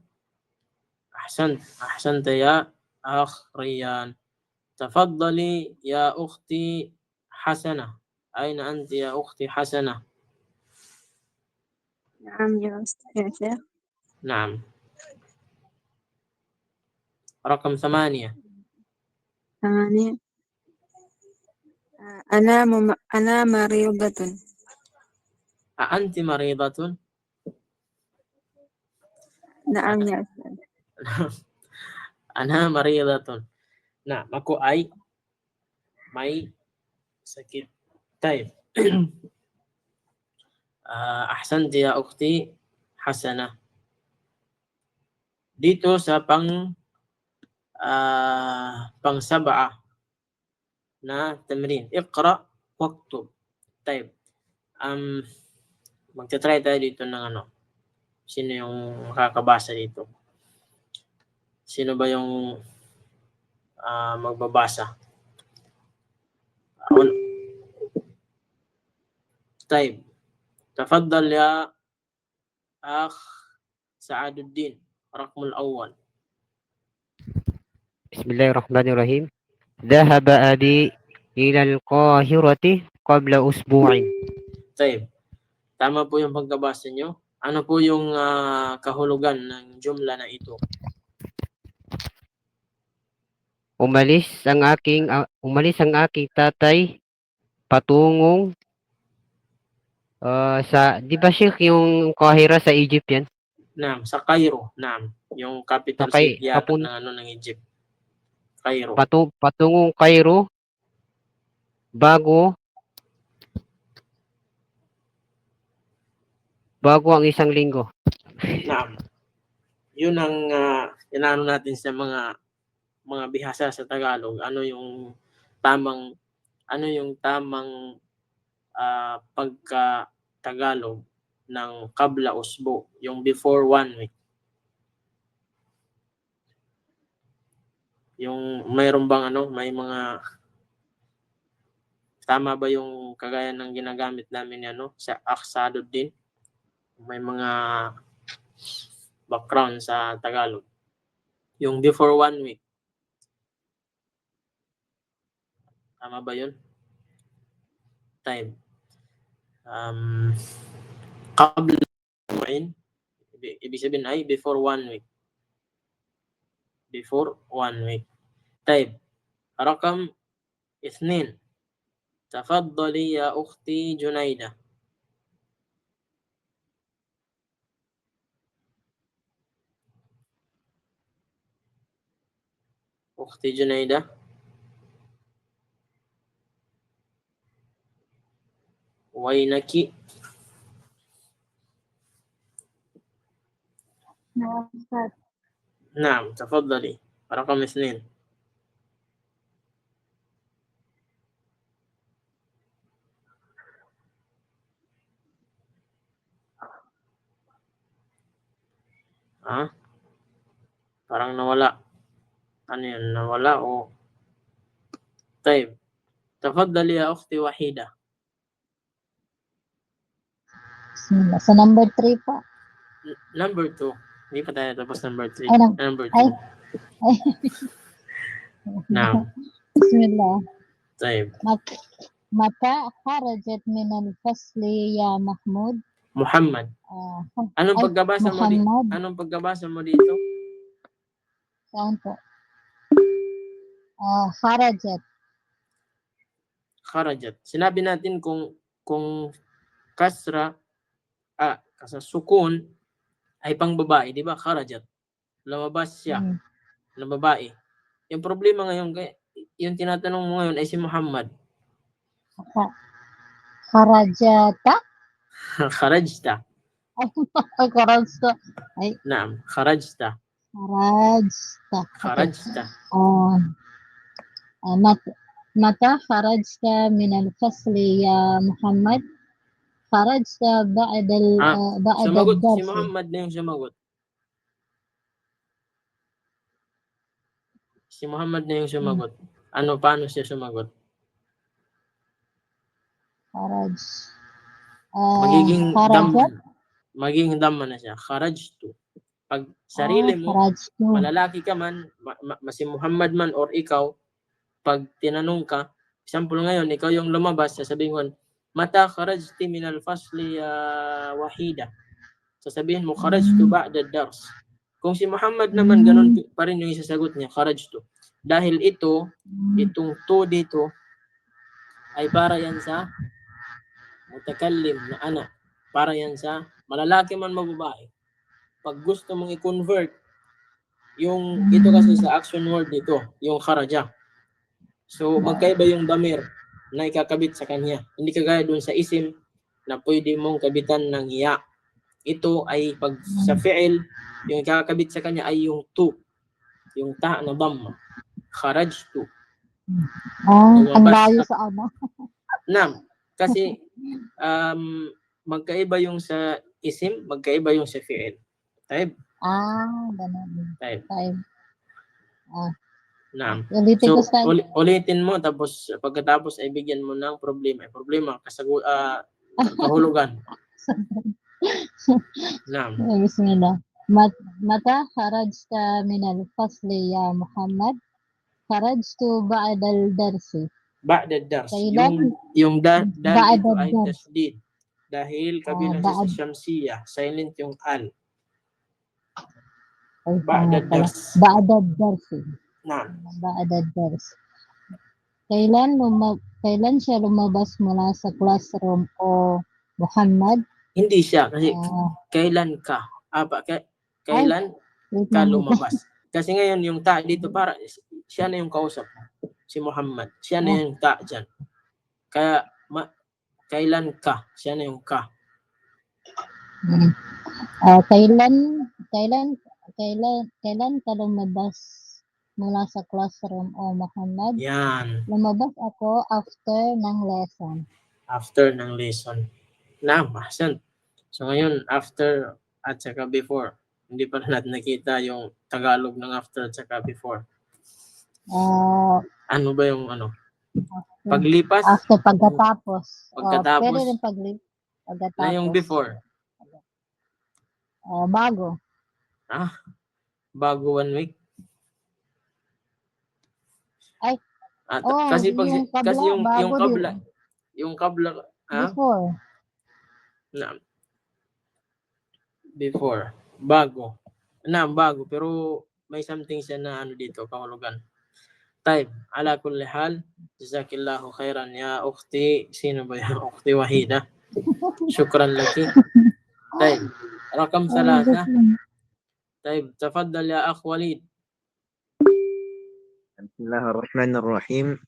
أحسنت يا أخ ريان. تفضلي يا أختي حسنة. أين أنت يا أختي حسنة؟ نعم يا شيخ. نعم. رقم 8. 8. أنا مريضة. أأنت مريضة؟ نعم يا أستاذ. أنا مريضة. نعم ako ay may sakit. طيب. أحسنت يا أختي حسنة. Dito sa pang-7 na tamrin. Iqra waktub. Type. Magta-try tayo dito ng ano. Sino yung makakabasa dito? Sino ba yung magbabasa? طيب. تفضل يا أخ سعد الدين. رقم الأول. بسم الله الرحمن الرحيم. ذهب أبي إلى القاهرة قبل أسبوع. طيب. Tama po yung pagkabasa nyo. Ano po yung kahulugan ng jumla na ito? Umalis ang aking tatay patungong sa, di ba Sheikh, yung Kahira sa Egypt yan? Naam, sa Cairo. Naam, yung capital Sa city yata ng Egypt. Cairo. Patungong Cairo bago ang isang linggo. Naam. Yun ang inaano natin sa mga bihasa sa Tagalog. Ano yung tamang pagka-Tagalog ng kabla usbo, yung before 1 week. Yung mayroon bang may mga tama ba yung kagaya ng ginagamit namin sa Aksaduddin? May mga background sa Tagalog. Yung before 1 week. Tama ba yun? Time. Qabla usbu'in, ibig sabihin ay before 1 week. Before 1 week. Type. Rakam 2. Tafaddali ya ukhti Junaida. Ukhti Junaida. Wainaki. نعم أستاذ. نعم تفضلي. رقم 2. Parang nawala. Ano yan? Nawala o? طيب. تفضلي يا أختي وحيدة. Bismillah. Sa number 3 pa. Number 2. Hindi pa tayo tapos number 3. Ay, Number 2. ay. نعم. Bismillah. طيب. متى خرجت من الفصل يا محمود؟ Muhammad. Anong pagbabasa mo dito? Muhammad. Anong pagbabasa mo dito? Saan po? Kharajat. Kharajat. Sinabi natin kung kasra sukun ay pang babae, di ba? Kharajat. Lumabas siya. na babae. Yung problema ngayon, yung tinatanong mo ngayon ay si Muhammad. Kharajata? Kharajta. Kharajta. Ay, Naam, kharajta. Kharajta. Kharajta. متى خرجت من الفصل يا محمد؟ خرجت بعد بعد Sumagot si الدرس. Muhammad na yung sumagot. Si Muhammad na yung sumagot. Ano, paano siya sumagot? خرج Magiging خرج magiging damma na siya. Kharajtu. Pag sarili mo, خرجت malalaki ka man, si Muhammad man or ikaw, pag tinanong ka, example ngayon, ikaw yung lumabas, sasabihin ko, mata kharajti min al-fasli wahida. Sasabihin mo, kharajtu ba'da dars. Kung si Muhammad naman, ganun pa rin yung isasagot niya, kharajtu. Dahil itong to dito, ay para yan sa mutakallim na anak. Para yan sa malalaki man mababae. Pag gusto mong i-convert, yung ito kasi sa action word dito, yung kharaja. So, magkaiba yung damir na ikakabit sa kanya. Hindi kagaya dun sa isim na pwede mong kabitan ng ya. Ito ay pag sa fi'il, yung ikakabit sa kanya ay yung tu. Yung ta na damma. Kharajtu. ang layo sa ano. Nam, kasi magkaiba yung sa isim, magkaiba yung sa fi'il. Taib. Ganun. Taib. Taib. Nam. Ulitin So, ko sa ulitin mo, tapos pagkatapos ay bigyan mo ng problema. Kahulugan. Nam. Bismillah. متى خرجت من الفصل يا محمد؟ خرجت بعد الدرس. Ba'da dars. Kailan? Yung dal Ba'da dito ay dars. tasdid. Dahil kabilang siya sa syamsiyah. Silent yung al. Ba'da dars. بعد الدرس. Nam. بعد الدرس. Kailan siya lumabas mula sa classroom o Muhammad? Hindi siya. Kasi kailan ka? Kailan ka lumabas? Kasi ngayon yung ta dito para siya na yung kausap. Si Muhammad. Siya na yung ta dyan. Kaya kailan ka? Siya na yung ka. Kailan ka lumabas mula sa classroom o Muhammad? Yan. Lumabas ako after ng lesson. After ng lesson. Mahsan. So ngayon, after at saka before. Hindi pa natin nakita yung Tagalog ng after at saka before. Ano ba yung ano? Paglipas? After pagkatapos. Pagkatapos. Pwede rin pagkatapos. Na yung before? Bago. Bago 1 week? Ay. Kasi pag yung kabla, kasi yung kabla. din. Yung kabla. Before. Before. Bago. Bago. Pero may something siya na ano dito, kahulugan. Type. Ala kulli hal. Jazakillahu khairan ya ukhti. Sino ba ya? Ukhti Wahida. Shukran laki. Type. Rakam 3. Type. Tafaddal ya akh Walid. Bismillahirrahmanirrahim.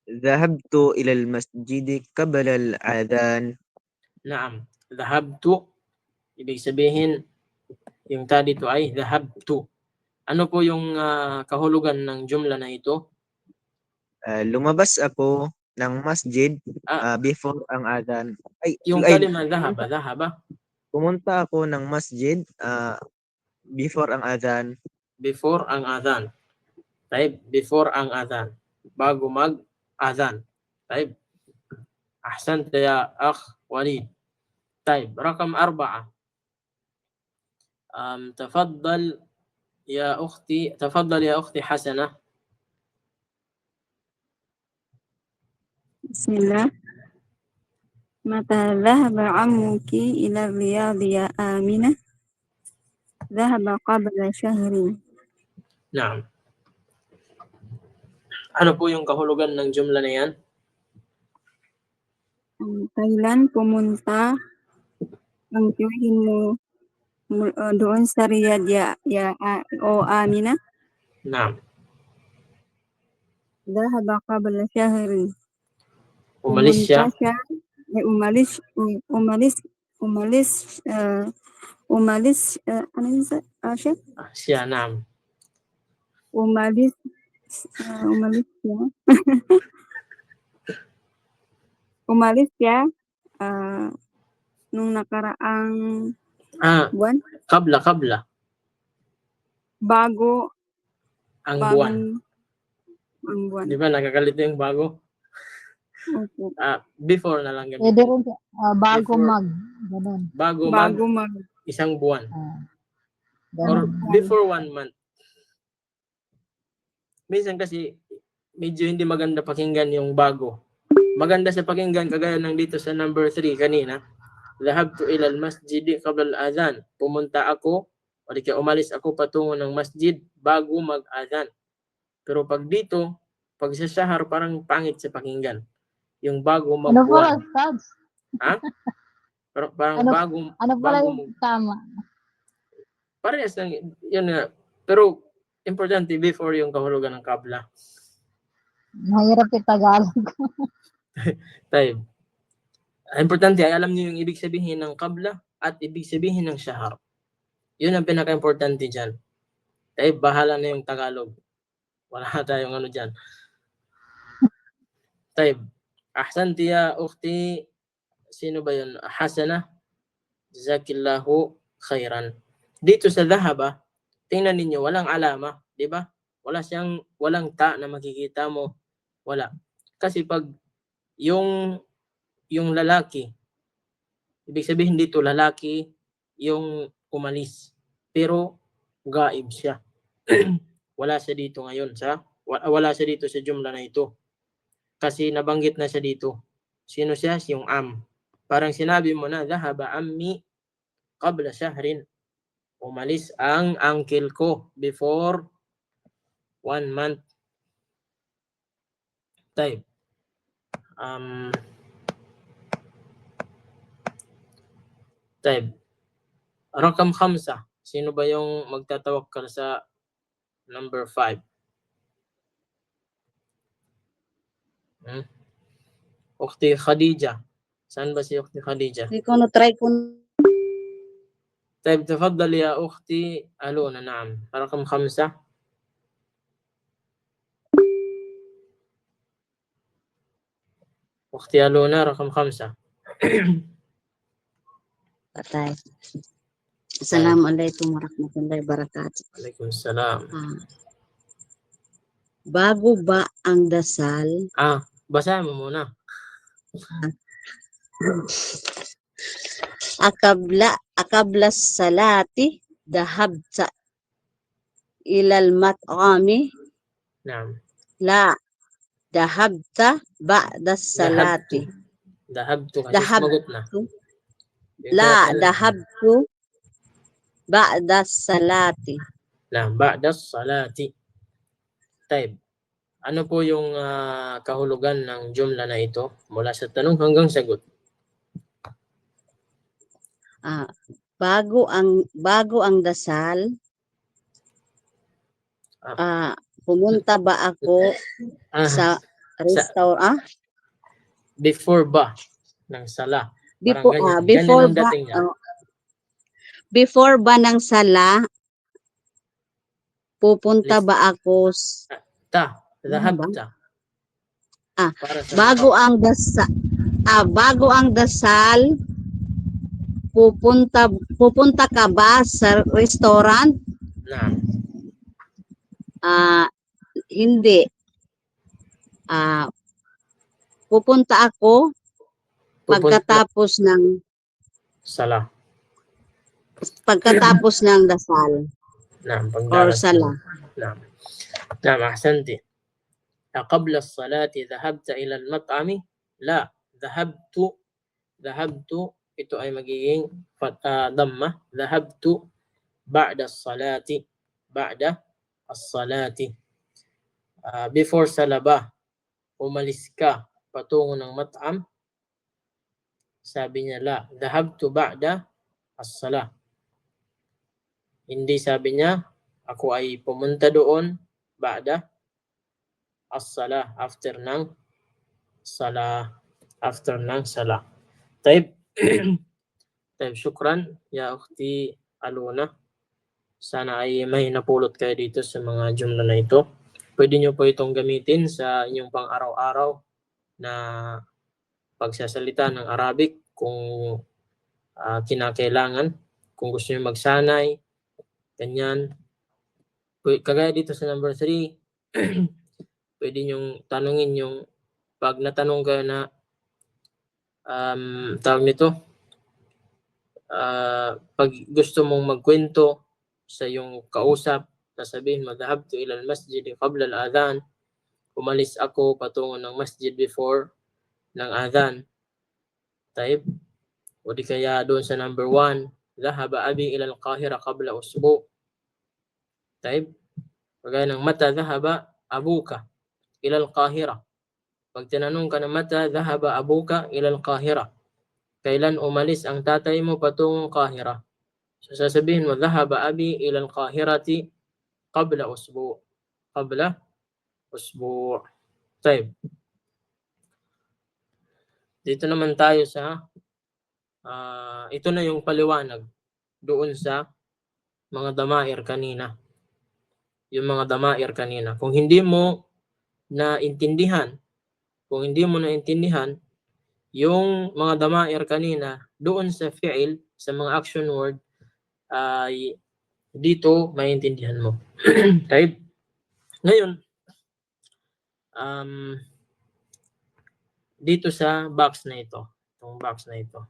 ذهبت إلى المسجد قبل الأذان. Naam. Dhahabtu. Ibig sabihin, yung ta dito ay dhahabtu. Ano po yung kahulugan ng jumla na ito? Lumabas ako ng masjid before ang adhan. Yung kalima dhahaba. Pumunta ako ng masjid before ang adhan. Before ang adhan. Taib, before ang adhan. Bago mag-adhan. Taib. Ahsanta ya akh Walid. Taib, rakam 4. تفضل يا أختي حسنة. بسم الله. متى ذهب عمك إلى الرياض يا آمنة؟ ذهب قبل شهر. Naam. Ano po yung kahulugan ng jumla na yan? Kailan pumunta ang tiyuhin mo doon sa Riyadh o Amina? Naam. Dhahaba qabla shahrin. Umalis siya. Pumunta siya. Ano yun siya? Siya, naam. Umalis siya. Umalis siya nung nakaraang buwan. Kabla. Bago Ang buwan. ang buwan. Di ba nakakalito yung bago? Opo. Before na lang Pwede gamitin. rin bago Before- mag. Ganun. Bago mag isang buwan. Or Ganun. before 1 month. Minsan kasi medyo hindi maganda pakinggan yung bago. Maganda sa pakinggan kagaya ng dito sa number 3 kanina. Dhahabtu ila al-masjid qabla al-adhan. Pumunta ako o di kaya umalis ako patungo ng masjid bago mag-adhan. Pero pag dito, pag sa shahar parang pangit sa pakinggan. Yung bago Ano pala, magbuwan. Stads? Ha? Parang Ano- bago Ano pala bago yung tama? parehas lang yun nga. Pero importante before yung kahulugan ng kabla. Mahirap yung Tagalog. Tayo. Importante ay alam niyo yung ibig sabihin ng kabla at ibig sabihin ng shahar. Yun ang pinaka-importante dyan. Tayo, bahala na yung Tagalog. Wala tayong ano dyan. Tayo. Ahsanti ya ukhti. Sino ba yun? Hasana. Jazakillahu khairan. Dito sa dhahaba, tingnan ninyo, walang alama. Di ba? Walang ta na makikita mo. Wala. Kasi pag yung lalaki, ibig sabihin dito lalaki yung umalis. Pero gaib siya. Wala siya dito ngayon wala siya dito sa jumla na ito. Kasi nabanggit na siya dito. Sino siya? Yung am. Parang sinabi mo na, dhahaba ammi qabla shahrin. Umalis ang uncle ko before 1 month. Type. Type. Rakam 5. Sino ba yung magtatawakkal sa number 5? Ukhti Khadija. Saan ba si Ukhti Khadija? Hindi ko try ko. طيب تفضل يا أختي ألونا. نعم رقم 5. أختي ألونا رقم 5. Patay. Assalamualaikum warahmatullahi wabarakatuh. عليكم السلام. Bago ba ang dasal? Basahin mo muna. Akabla salati dahabta ilal mat'ami نعم. la dahabta ba'da salati ذهبت. Dahabtu. La dahabtu ba'da salati. نعم بعد الصلاة. طيب. Ano po yung kahulugan ng jumla na ito mula sa tanong hanggang sagot? Bago ang dasal, pumunta ba ako sa restaurant? Before ba ng sala? Before ba ng sala, pupunta ba ako Dhahabta. bago ang dasal, pupunta ka ba sa restaurant? Naam. Hindi. Pupunta ako pagkatapos ng sala. Pagkatapos ng dasal. Naam, or sala. نعم. نعم أحسنتي. قبل الصلاة ذهبت إلى المطعم؟ لا. ذهبت ito ay magiging damma. ذهبت بعد الصلاة. Before salaba, umalis ka patungo ng mat'am. Sabi niya la. ذهبت بعد الصلاة. Hindi sabi niya ako ay pumunta doon ba'da as-salah, after ng salah, after ng salah. Taib. Taib, syukran ya ukhti Aluna. Sana ay may napulot kayo dito sa mga jumla na ito. Pwede nyo po itong gamitin sa inyong pang-araw-araw na pagsasalita ng Arabic kung kinakailangan. Kung gusto nyo magsanay, ganyan. Kagaya dito sa number 3, pwede nyo tanungin yung pag natanong kayo na tawag nito, pag gusto mong magkwento sa yung kausap, sasabihin mo, dhahabtu ila al-masjid qabla al-adhan. Umalis ako patungo ng masjid before ng adhan. Taib. O di kaya doon sa number 1, dhahaba abi ila al-Qahira qabla usbu. Taib. Kagaya ng mata dhahaba abuka ila al-Qahira. Pag tinanong ka na mata dhahaba abuka ila al-Qahira, kailan umalis ang tatay mo patungong Qahira? So sasabihin mo, dhahaba abi ila al-Qahirati qabla usbu. Qabla usbu. Taib. Dito naman tayo sa ito na yung paliwanag doon sa mga damair kanina. Yung mga damair kanina. Kung hindi mo naintindihan yung mga damair kanina doon sa fi'il, sa mga action word, ay dito maintindihan mo. Taib. Ngayon, dito sa box na ito, itong box na ito,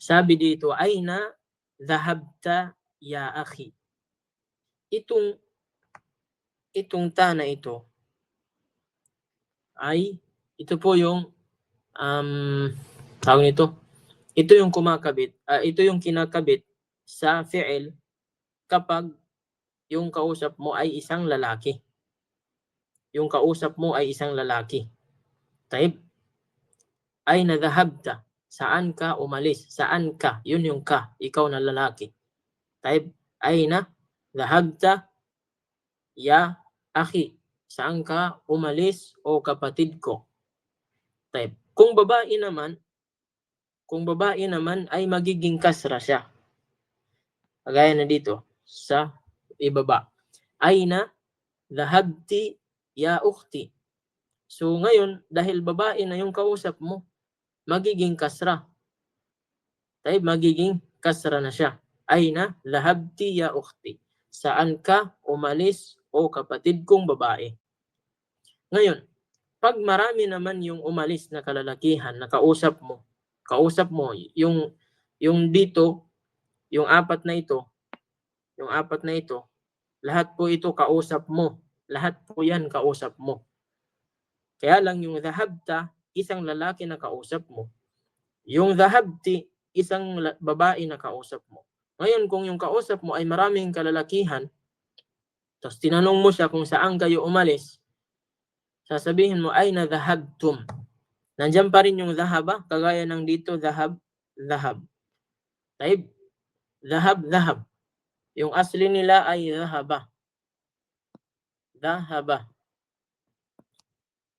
sabi dito, aina dhahabta ya akhi. Itong ta na ito ay, ito po yung tawag nito, ito yung kumakabit, ito yung kinakabit sa fi'il kapag yung kausap mo ay isang lalaki. Yung kausap mo ay isang lalaki. Taib. Aina dhahabta. Saan ka umalis? Saan ka? Yun yung ka. Ikaw na lalaki. Taib. Aina dhahabta ya akhi. Saan ka umalis o kapatid ko? Taib. Kung babae naman ay magiging kasra siya. Kagaya na dito sa ibaba. Aina dhahabti ya ukhti. So ngayon, dahil babae na yung kausap mo, magiging kasra. Taib, magiging kasra na siya. Aina dhahabti ya ukhti. Saan ka umalis o kapatid kong babae? Ngayon, pag marami naman yung umalis na kalalakihan na kausap mo yung dito, yung apat na ito, lahat po ito kausap mo. Lahat po yan kausap mo. Kaya lang yung dhahabta, isang lalaki na kausap mo. Yung dhahabti, isang babae na kausap mo. Ngayon, kung yung kausap mo ay maraming kalalakihan, tapos tinanong mo siya kung saan kayo umalis, sasabihin mo, aina dhahabtum. Nandiyan pa rin yung dhahaba, kagaya ng dito, dhahab. Taib. Dhahab. Yung asli nila ay dhahaba.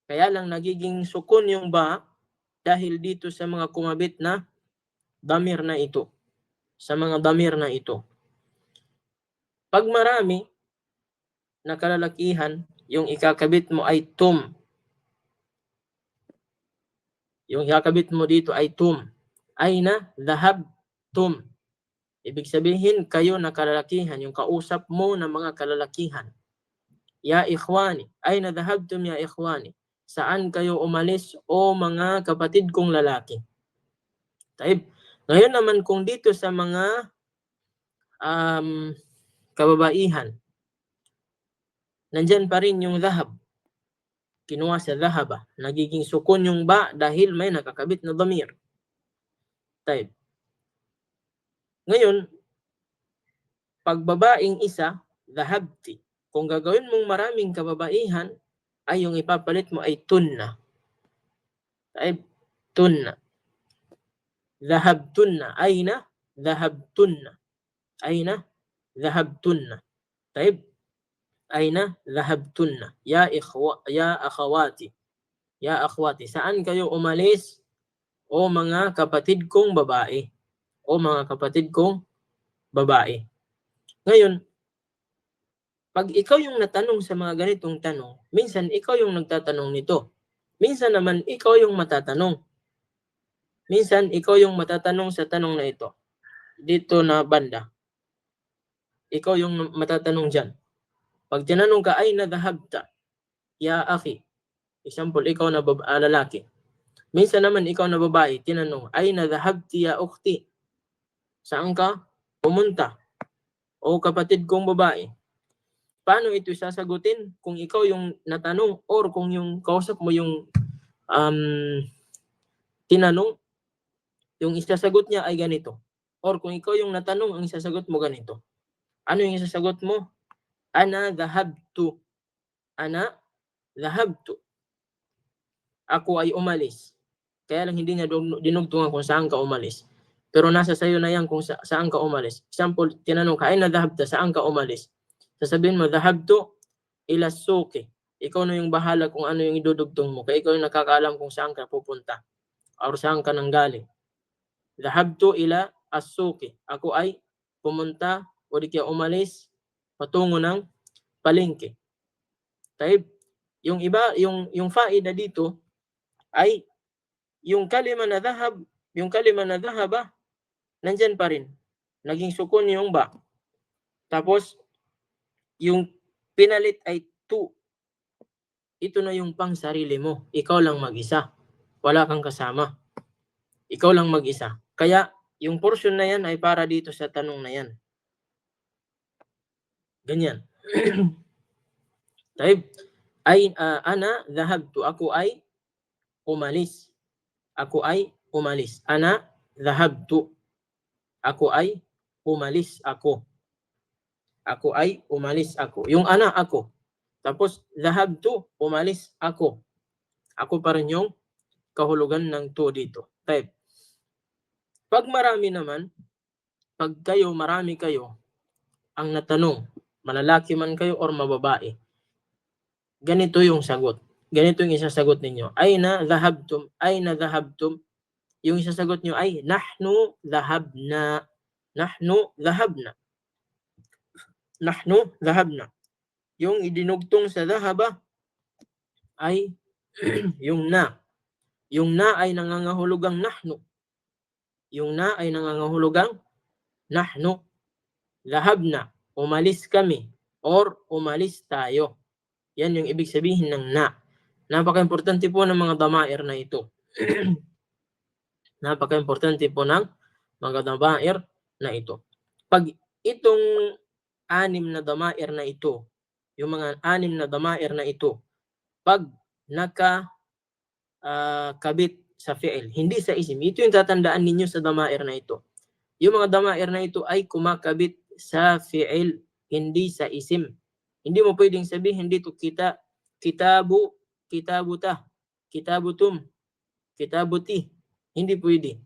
Kaya lang nagiging sukun yung ba dahil dito sa mga kumabit na damir na ito. Sa mga damir na ito. Pag marami na kalalakihan, yung ikakabit mo ay tum. Yung ikakabit mo dito ay tum. Aina dhahabtum. Ibig sabihin, kayo na kalalakihan, yung kausap mo na mga kalalakihan. Ya ikhwani. Aina dhahabtum ya ikhwani. Saan kayo umalis o mga kapatid kong lalaki? Taib. Ngayon naman kung dito sa mga kababaihan, nandyan pa rin yung dhahab. Kinuha sa dhahaba. Nagiging sukun yung ba dahil may nakakabit na damir. Taib. Ngayon, pag babaeng isa, dhahabti. Kung gagawin mong maraming kababaihan, ay yung ipapalit mo ay tunna. Taib. Tunna. Dhahabtunna. Aina dhahabtunna. Aina dhahabtunna. Taib, aina dhahabtunna? Ya akhawati. Ya akhwati, saan kayo umalis o mga kapatid kong babae? O mga kapatid kong babae. Ngayon, pag ikaw yung natanong sa mga ganitong tanong, minsan ikaw yung nagtatanong nito. Minsan naman ikaw yung matatanong. Minsan ikaw yung matatanong sa tanong na ito. Dito na banda. Ikaw yung matatanong dyan. Pag tinanong ka, ay nadhahabta, ya akhi. Example, ikaw na lalaki. Minsan naman ikaw na babae, tinanong, ay nadhahabti ya ukhti. Saan ka pumunta? O kapatid kong babae. Paano ito sasagutin kung ikaw yung natanong or kung yung kausap mo yung tinanong, yung isasagot niya ay ganito. Or kung ikaw yung natanong, ang isasagot mo ganito. Ano yung isasagot mo? Ana dhahabtu. Ana dhahabtu. Ako ay umalis. Kaya lang hindi niya dinugtungan kung saan ka umalis. Pero nasa sayo na yan kung saan ka umalis. Example, tinanong ka, ay nadhahabta, saan ka umalis? Sasabihin mo, dhahabtu ila suki. Ikaw na yung bahala kung ano yung idudugtong mo. Kaya ikaw yung nakakaalam kung saan ka pupunta. Or saan ka nanggaling. Dhahabtu ila as-suki. Ako ay pumunta o di kaya umalis patungo ng palengke. Taib, yung iba, yung faida dito ay yung kalima na dhahaba, nandyan pa rin. Naging sukun yung ba. Tapos, yung pinalit ay tu. Ito na yung pang sarili mo. Ikaw lang mag-isa. Wala kang kasama. Ikaw lang mag-isa. Kaya, yung portion na yan ay para dito sa tanong na yan. Ganyan. Taib, ay ana dhahabtu. Ako ay umalis. Ako ay umalis. Ana dhahabtu. Ako ay umalis ako. Ako ay umalis ako. Yung ana ako. Tapos dhahabtu, umalis ako. Ako pa rin yung kahulugan ng to dito. Type. Pag marami naman, pag marami kayo ang natanong, malalaki man kayo or mababae, ganito yung sagot. Ganito yung isasagot ninyo. Aina dhahabtum, aina dhahabtum. Yung isasagot nyo ay nahnu dhahabna. Nahnu dhahabna. Nahnu dhahabna. Yung idinugtong sa dhahaba ay yung na. Yung na ay nangangahulugang nahnu. Yung na ay nangangahulugang nahnu. Dhahabna. Umalis kami. Or umalis tayo. Yan yung ibig sabihin ng na. Napaka-importante po ng mga damair na ito. Napaka-importante po ng mga damair na ito. Pag itong anim na damair na ito, yung mga anim na damair na ito, pag kabit sa fi'il, hindi sa isim, ito yung tatandaan ninyo sa damair na ito. Yung mga damair na ito ay kumakabit sa fi'il, hindi sa isim. Hindi mo pwedeng sabihin dito kitabu, kitabuta, kitabutum, kitabuti. Hindi pwede.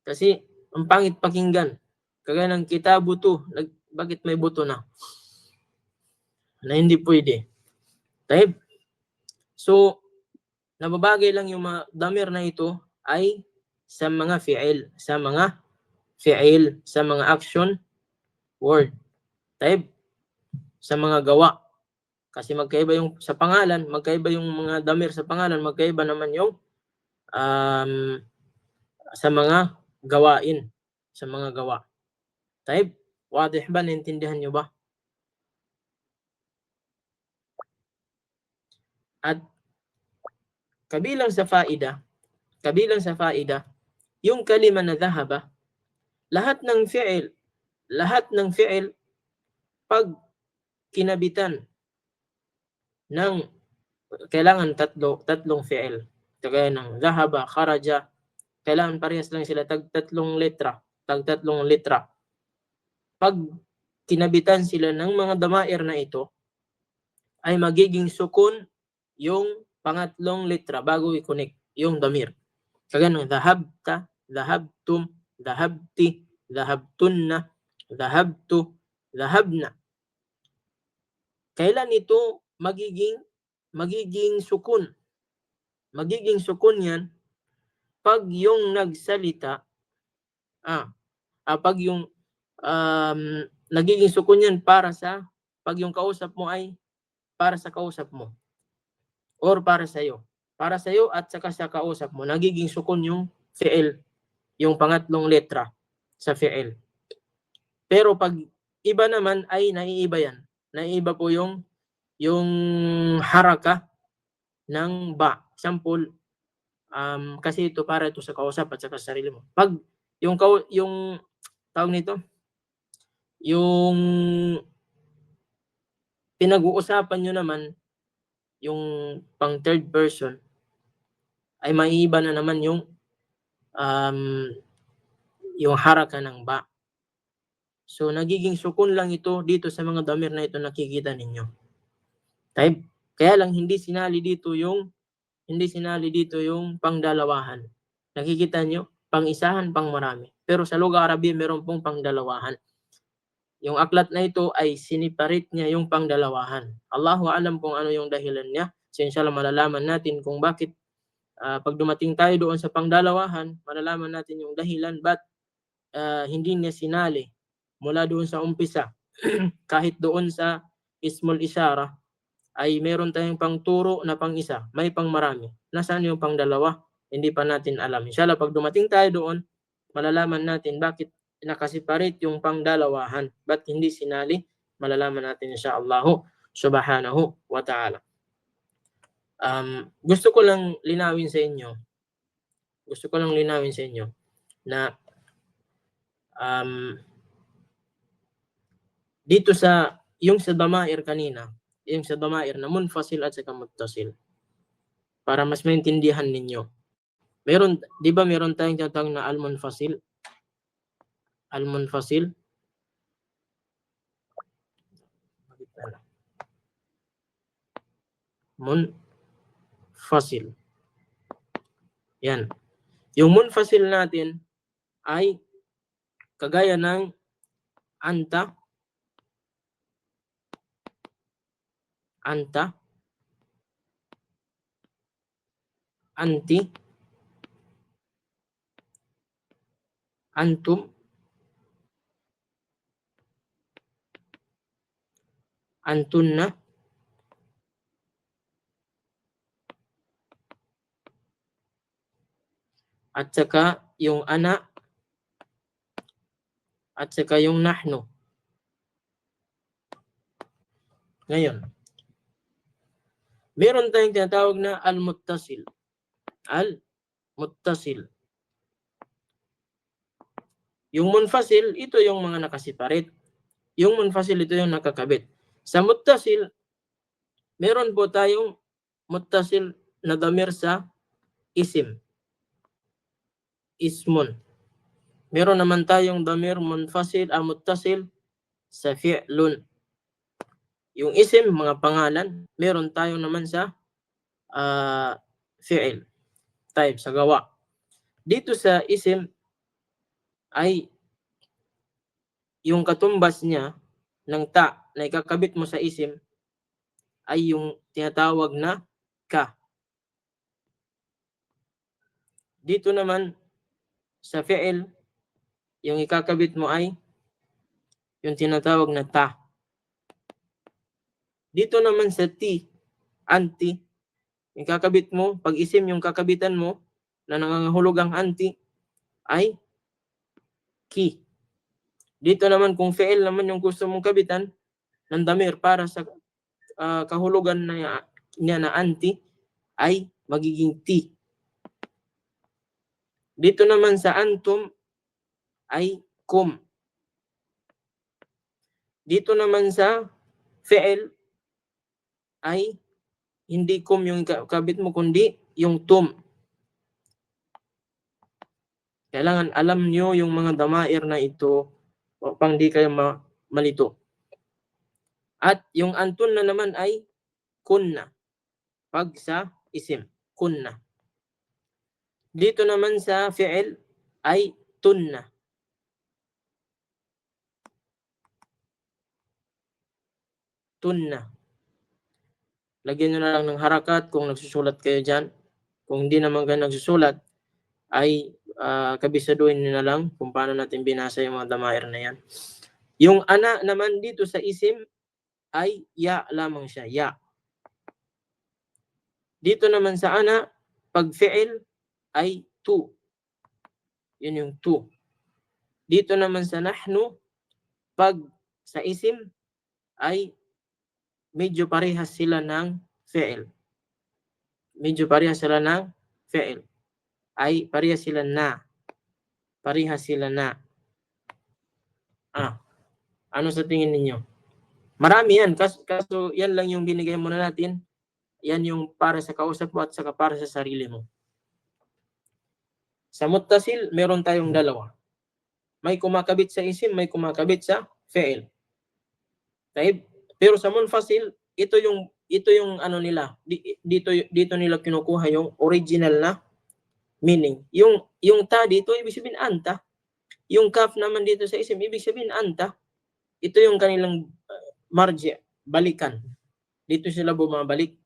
Kasi ang pangit pakinggan. Kagaya ng kitabuto, bakit may buto na? Na hindi pwede. Taib. So, nababagay lang yung mga damir na ito ay sa mga fi'il, sa mga action word. Taib. Sa mga gawa. Kasi magkaiba yung sa pangalan, magkaiba yung mga damir sa pangalan, magkaiba naman yung sa mga gawain, sa mga gawa. Taib, wadih ba? Naintindihan nyo ba? At kabilang sa faida, yung kalima na dhahaba, lahat ng fi'il, pag kinabitan ng kailangan tatlong fi'il. Kagaya ng dhahaba, kharaja, kailangan parehas lang sila tatlong letra. Pag kinabitan sila ng mga damair na ito, ay magiging sukun yung pangatlong letra bago i-connect yung damir. Kagaya ng dhahabta, dhahabtum, dhahabti, dhahabtunna, dhahabtu, dhahabna. Kailan ito magiging sukun? Magiging sukun yan pag yung nagsalita, pag yung nagiging sukun yan pag yung kausap mo ay para sa kausap mo or para sa iyo. Para sa iyo at saka sa kausap mo, nagiging sukun yung fi'il, yung pangatlong letra sa fi'il. Pero pag iba naman ay naiiba yan. Naiiba po yung haraka ng ba. Example, kasi ito para ito sa kausap at saka sa sarili mo. Pag yung tawag nito, yung pinag-uusapan nyo naman, yung pang third person, ay maiiba na naman yung haraka ng ba. So, nagiging sukun lang ito dito sa mga damir na ito nakikita ninyo. Type. Kaya lang hindi sinali dito yung pangdalawahan. Nakikita nyo? Pang-isahan, pang-marami. Pero sa Lugha Arabiya, meron pong pangdalawahan. Yung aklat na ito ay siniparit niya yung pangdalawahan. Allahu alam kung ano yung dahilan niya. So inshallah malalaman natin kung bakit pag dumating tayo doon sa pangdalawahan, malalaman natin yung dahilan ba't hindi niya sinali mula doon sa umpisa. Kahit doon sa ismul isyara ay meron tayong pangturo na pang-isa, may pang-marami. Nasaan yung pang-dalawa? Hindi pa natin alam. Inshallah, pag dumating tayo doon, malalaman natin bakit nakasiparate yung pang-dalawahan. Ba't hindi sinali? Malalaman natin inshallah subhanahu wa ta'ala. Gusto ko lang linawin sa inyo na dito yung sa damair kanina, yung sa damair na munfasil at saka muttasil, para mas maintindihan ninyo. Di ba meron tayong tinatawag na al-munfasil? Al-munfasil. Munfasil. Yan. Yung munfasil natin ay kagaya ng anta, anti, antum, antunna, at saka yung ana, at saka yung nahnu. Ngayon, meron tayong tinatawag na al-muttasil. Al-muttasil. Yung munfasil, ito yung mga nakasiparit. Yung munfasil, ito yung nakakabit. Sa muttasil, meron po tayong muttasil na damir sa isim. Ismun. Meron naman tayong damir munfasil, muttasil sa fi'lun. Yung isim, mga pangalan, meron tayong naman sa fi'il, type, sa gawa. Dito sa isim ay yung katumbas niya ng ta na ikakabit mo sa isim ay yung tinatawag na ka. Dito naman sa fi'il, yung ikakabit mo ay yung tinatawag na ta. Dito naman sa anti, yung kakabit mo, pag isim yung kakabitan mo na nangangahulog ang anti ay ki. Dito naman kung fi'il naman yung gusto mong kabitan ng damir para sa kahulugan niya na anti ay magiging ti. Dito naman sa antum ay kum. Dito naman sa fi'il ay hindi kum yung kabit mo kundi yung tum. Kailangan alam nyo yung mga damair na ito upang di kayo malito. At yung antun na naman ay kunna. Pag sa isim, kunna. Dito naman sa fi'il ay tunna. tunna. Lagyan nyo na lang ng harakat kung nagsusulat kayo dyan. Kung hindi naman kayo nagsusulat, ay kabisaduhin nyo na lang kung paano natin binasa yung mga damair na yan. Yung ana naman dito sa isim ay ya lamang siya, ya. Dito naman sa ana, pag fi'il ay tu. Yun yung tu. Dito naman sa nahnu, pag sa isim ay medyo parehas sila ng fi'il. Medyo parehas sila ng fi'il. Ay parehas sila na. Parehas sila na. Ano sa tingin ninyo? Marami yan. Kaso yan lang yung binigay muna natin. Yan yung para sa kausap mo at saka para sa sarili mo. Sa muttasil, meron tayong dalawa. May kumakabit sa isim, may kumakabit sa fi'il. Pero sa munfasil, ito yung ano nila. Dito nila kinukuha yung original na meaning. Yung ta dito, ibig sabihin anta. Yung kaf naman dito sa isim, ibig sabihin anta. Ito yung kanilang marji, balikan. Dito sila bumabalik.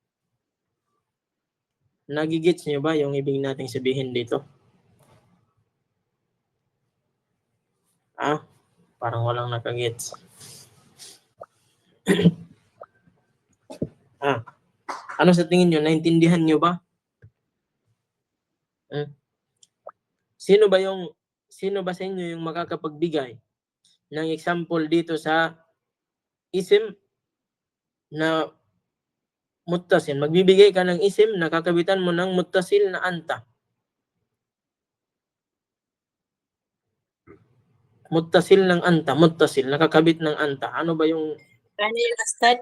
Nagigits niyo ba yung ibig nating sabihin dito? Parang walang nakagets. Ano sa tingin niyo? Naintindihan niyo ba? Sino ba sa inyo yung makakapagbigay ng example dito sa isim na muttasil? Magbibigay ka ng isim na kakabitan mo ng muttasil na anta. Muttasil ng anta, muttasil, nakakabit ng anta. Ano ba yung... Kanina start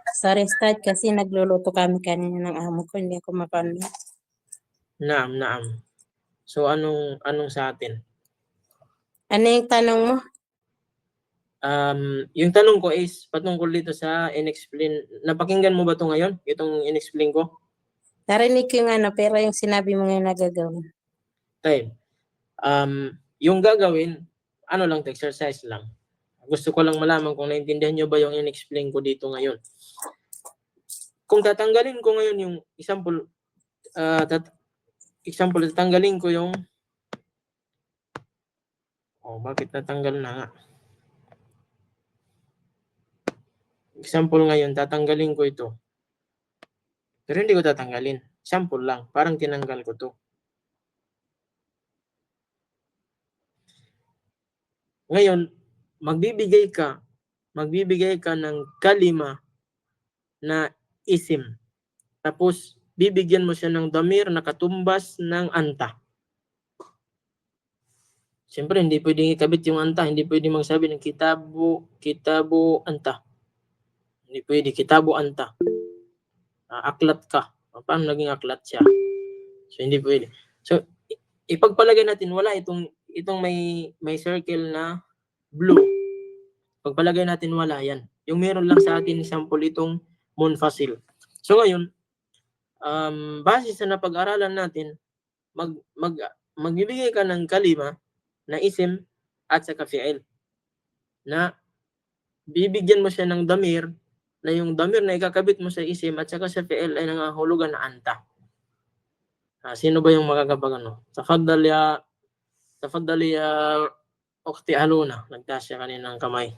kasi nagluluto kami kanina ng amo ko, hindi ako mapano. Naam. So anong sa atin? Ano yung tanong mo? Yung tanong ko is patungkol dito sa in-explain. Napakinggan mo ba ito ngayon? Itong in-explain ko? Narinig ko yung ano, pero yung sinabi mo ngayon nagagawin. Time. Yung gagawin, ano lang, exercise lang. Gusto ko lang malaman kung naintindihan nyo ba yung in-explain ko dito ngayon. Kung tatanggalin ko ngayon yung example, tatanggalin ko yung... bakit natanggal na nga? Example ngayon, tatanggalin ko ito. Pero hindi ko tatanggalin. Sample lang. Parang tinanggal ko to. Ngayon, magbibigay ka ng kalima na isim. Tapos, bibigyan mo siya ng damir na katumbas ng anta. Siyempre, hindi pwedeng ikabit yung anta. Hindi pwedeng magsabi ng kitabu, anta. Hindi pwede, kitabu, anta. Aklat ka. Paano naging aklat siya? So, hindi pwede. So, ipagpalagay natin, wala itong may circle na blue. Pagpalagay natin, wala yan. Yung meron lang sa atin sample itong munfasil. So ngayon, base sa napag-aralan natin, magbibigay ka ng kalima na isim at saka fi'il. Na bibigyan mo siya ng damir, na yung damir na ikakabit mo sa isim at saka sa fi'il ay nangahulugan na anta. Sino ba yung makakapagano? Tafaddali ya Ukhti Aluna. Nagtaas siya kanina ng kamay.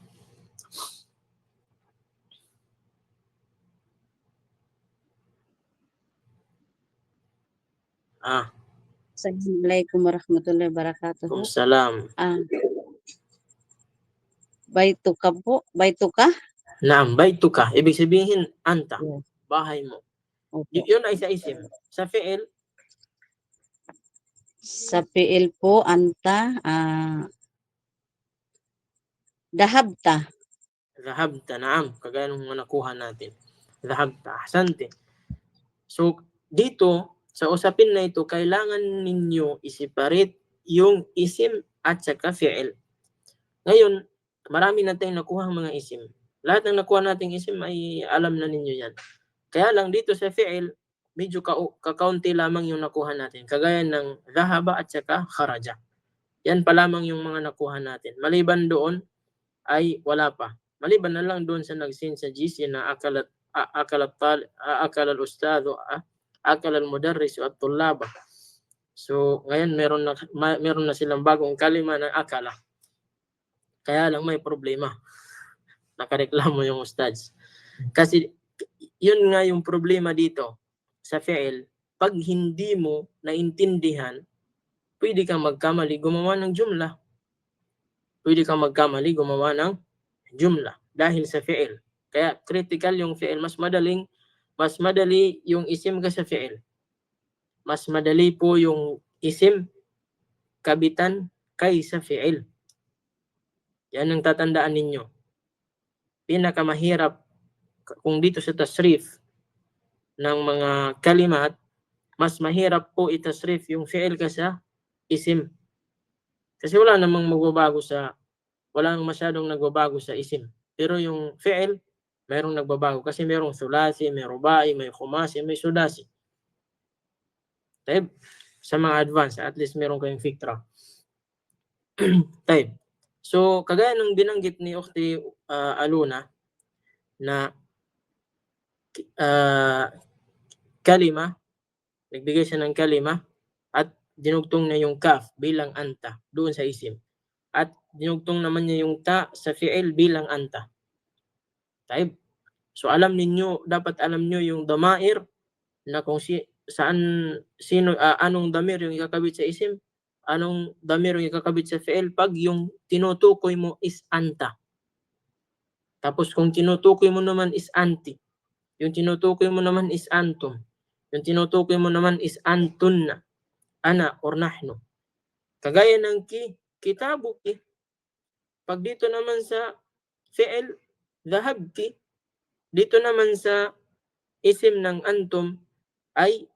Assalamualaikum warahmatullahi wabarakatuh. Salam. Baituka po? Baituka? Naam, baituka. Ibig sabihin, anta. Yes. Bahay mo. Opo. Yun ay sa isim. Sa fi'il, Sa fi'il po, anta, dahabta. zahabta. Naam. Kagaya ng mga nakuha natin. Zahabta. Ahsante. So, dito, sa usapin na ito, kailangan ninyo i-separate yung isim at saka fi'il. Ngayon, marami na tayong nakuha mga isim. Lahat ng nakuha nating isim ay alam na ninyo yan. Kaya lang dito sa fi'il, medyo kakaunti lamang yung nakuha natin. Kagaya ng zahaba at saka kharaja. Yan pa lamang yung mga nakuha natin. Maliban doon ay wala pa. Maliban na lang doon sa nagsin sa GC na akalat akal al-ustad, akal al-mudarris at tullaba. So ngayon meron na silang bagong kalima na akala. Kaya lang may problema. Nakareklamo yung ustads. Kasi yun nga yung problema dito sa fi'il. Pag hindi mo naintindihan, pwede kang magkamali gumawa ng jumla. Pwede kang magkamali gumawa ng jumla dahil sa fi'il. Kaya critical yung fi'il. Mas madali yung isim ka sa fi'il. Mas madali po yung isim kabitan kaysa fi'il. Yan ang tatandaan ninyo. Pinakamahirap kung dito sa tasrif ng mga kalimat, mas mahirap po itasrif yung fi'il ka sa isim. Kasi wala masyadong nagbabago sa isim. Pero yung fi'il, mayroong nagbabago. Kasi mayroong sulasi, may rubai, may khumasi, may sudasi. Taib. Sa mga advance, at least meron kayong fikra. Taib. So, kagaya ng binanggit ni Ukhti Aluna na kalima, nagbigay siya ng kalima at dinugtong na yung kaf bilang anta doon sa isim. At dinugtong naman niya yung ta sa fi'il bilang anta. Taib. So dapat alam niyo yung damair na kung anong damir yung ikakabit sa isim, anong damir yung ikakabit sa fi'il pag yung tinutukoy mo is anta. Tapos kung tinutukoy mo naman is anti, yung tinutukoy mo naman is antum, yung tinutukoy mo naman is antunna, ana or nahnu. Kagaya ng kitabuki. Pag dito naman sa fi'il, dhahabti. Dito naman sa isim ng antum ay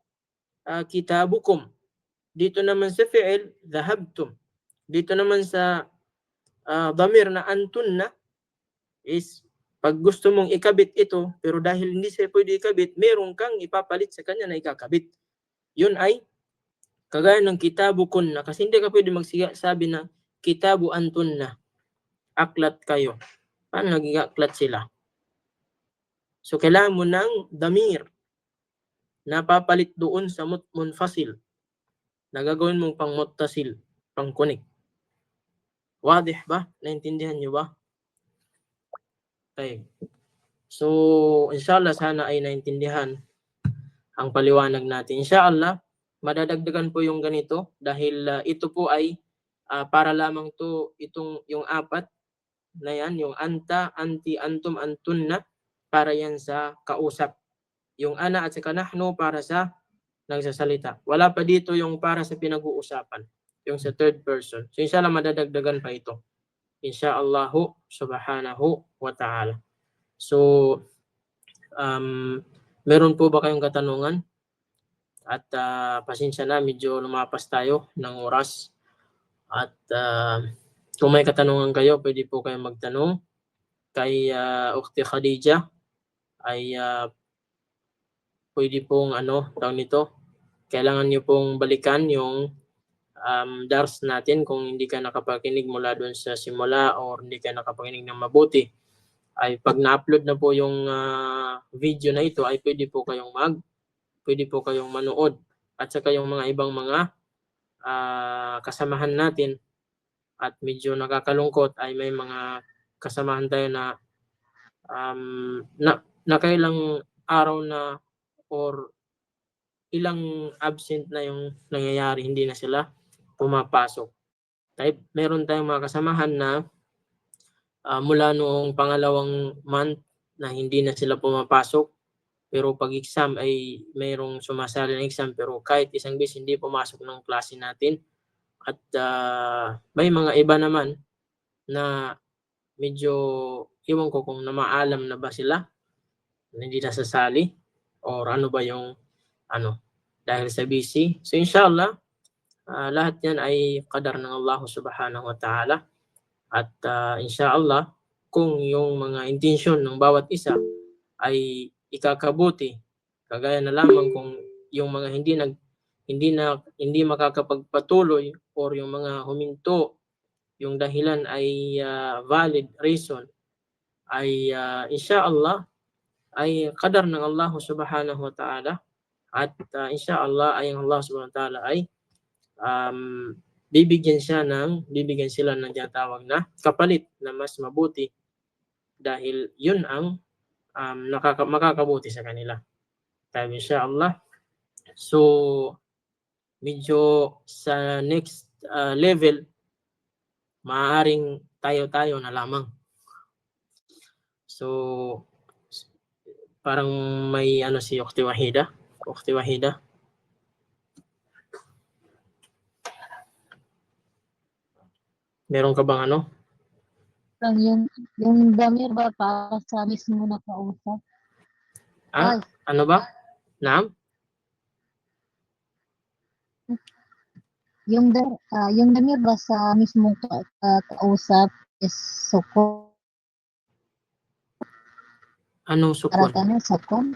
kitabukum. Dito naman sa fi'il, dhahabtum. Dito naman sa damir na antunna is pag gusto mong ikabit ito, pero dahil hindi siya pwede ikabit, meron kang ipapalit sa kanya na ikakabit. Yun ay kagaya ng kitabukun na, kasi hindi ka pwede magsabi na kitabu antunna, aklat kayo. Paano naging aklat sila? So kailangan mo ng damir na papalit doon sa munfasil na gagawin mong pang muttasil, pang connect. Wadih ba? Naintindihan niyo ba? Okay. So, inshallah sana ay naintindihan ang paliwanag natin. Inshallah, madadagdagan po yung ganito dahil ito po ay para lamang yung apat na yan, yung anta, anti, antum, antunna, para yan sa kausap. Yung ana at saka nahnu para sa nagsasalita. Wala pa dito yung para sa pinag-uusapan, yung sa third person. So inshallah madadagdagan pa ito. Insyaallahu subhanahu wa ta'ala. So, meron po ba kayong katanungan? At pasensya na, medyo lumapas tayo ng oras. At kung may katanungan kayo, pwede po kayong magtanong. Kay Ukhti Khadija ay pwede pong kailangan nyo pong balikan yung dars natin kung hindi ka nakapakinig mula doon sa simula or hindi ka nakapakinig ng mabuti. Ay pag na-upload na po yung video na ito ay pwede po kayong manood. At saka yung mga ibang mga kasamahan natin at medyo nakakalungkot ay may mga kasamahan tayo na nakailang araw na or ilang absent na yung nangyayari, hindi na sila pumapasok. Meron tayong mga kasamahan na mula noong pangalawang month na hindi na sila pumapasok, pero pag exam ay mayroong sumasali ng exam pero kahit isang beses hindi pumasok ng klase natin. At may mga iba naman na medyo iwan ko kung namaalam na ba sila na hindi nasasali or ano ba yung dahil sa busy. So inshallah lahat yan ay qadar ng Allah subhanahu wa ta'ala. At inshallah kung yung mga intensyon ng bawat isa ay ikakabuti, kagaya na lamang kung yung mga hindi makakapagpatuloy or yung mga huminto, yung dahilan ay valid reason, ay inshallah ay qadar ng Allah subhanahu wa ta'ala at inshallah ay ang Allah subhanahu wa ta'ala ay bibigyan sila ng tinatawag na kapalit na mas mabuti dahil yun ang makakabuti sa kanila. Tayo inshallah. So medyo sa next level maaaring tayo na lamang. So parang may si Ukhti Wahida. Meron ka bang ano? Yung damir ba para sa mismo na kausap? Ay, Ano ba? Naam? yung damir ba sa mismo kausap is sukon? Anong Para sukun? sukon?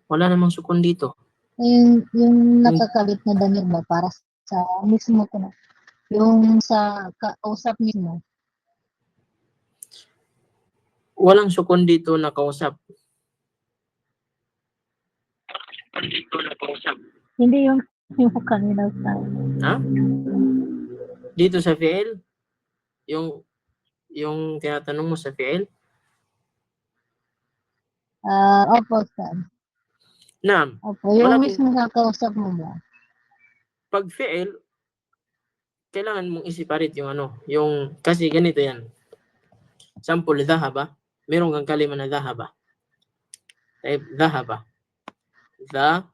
Wala namang sukun dito. Yung nakakabit na damir ba para sa mismo ko na? Yung sa kausap mismo? Walang sukun dito na kausap. Hindi yung kanina sa Dito sa fi'il? Yung tinatanong mo sa fi'il? opo, sir. Naam. Opo, yung Wala mismo kakausap mo ba? Pag fi'il, kailangan mong i-separate yung kasi ganito yan. Sample, dhahaba. Meron kang kalima na dhahaba. Type dhahaba. Dhahaba.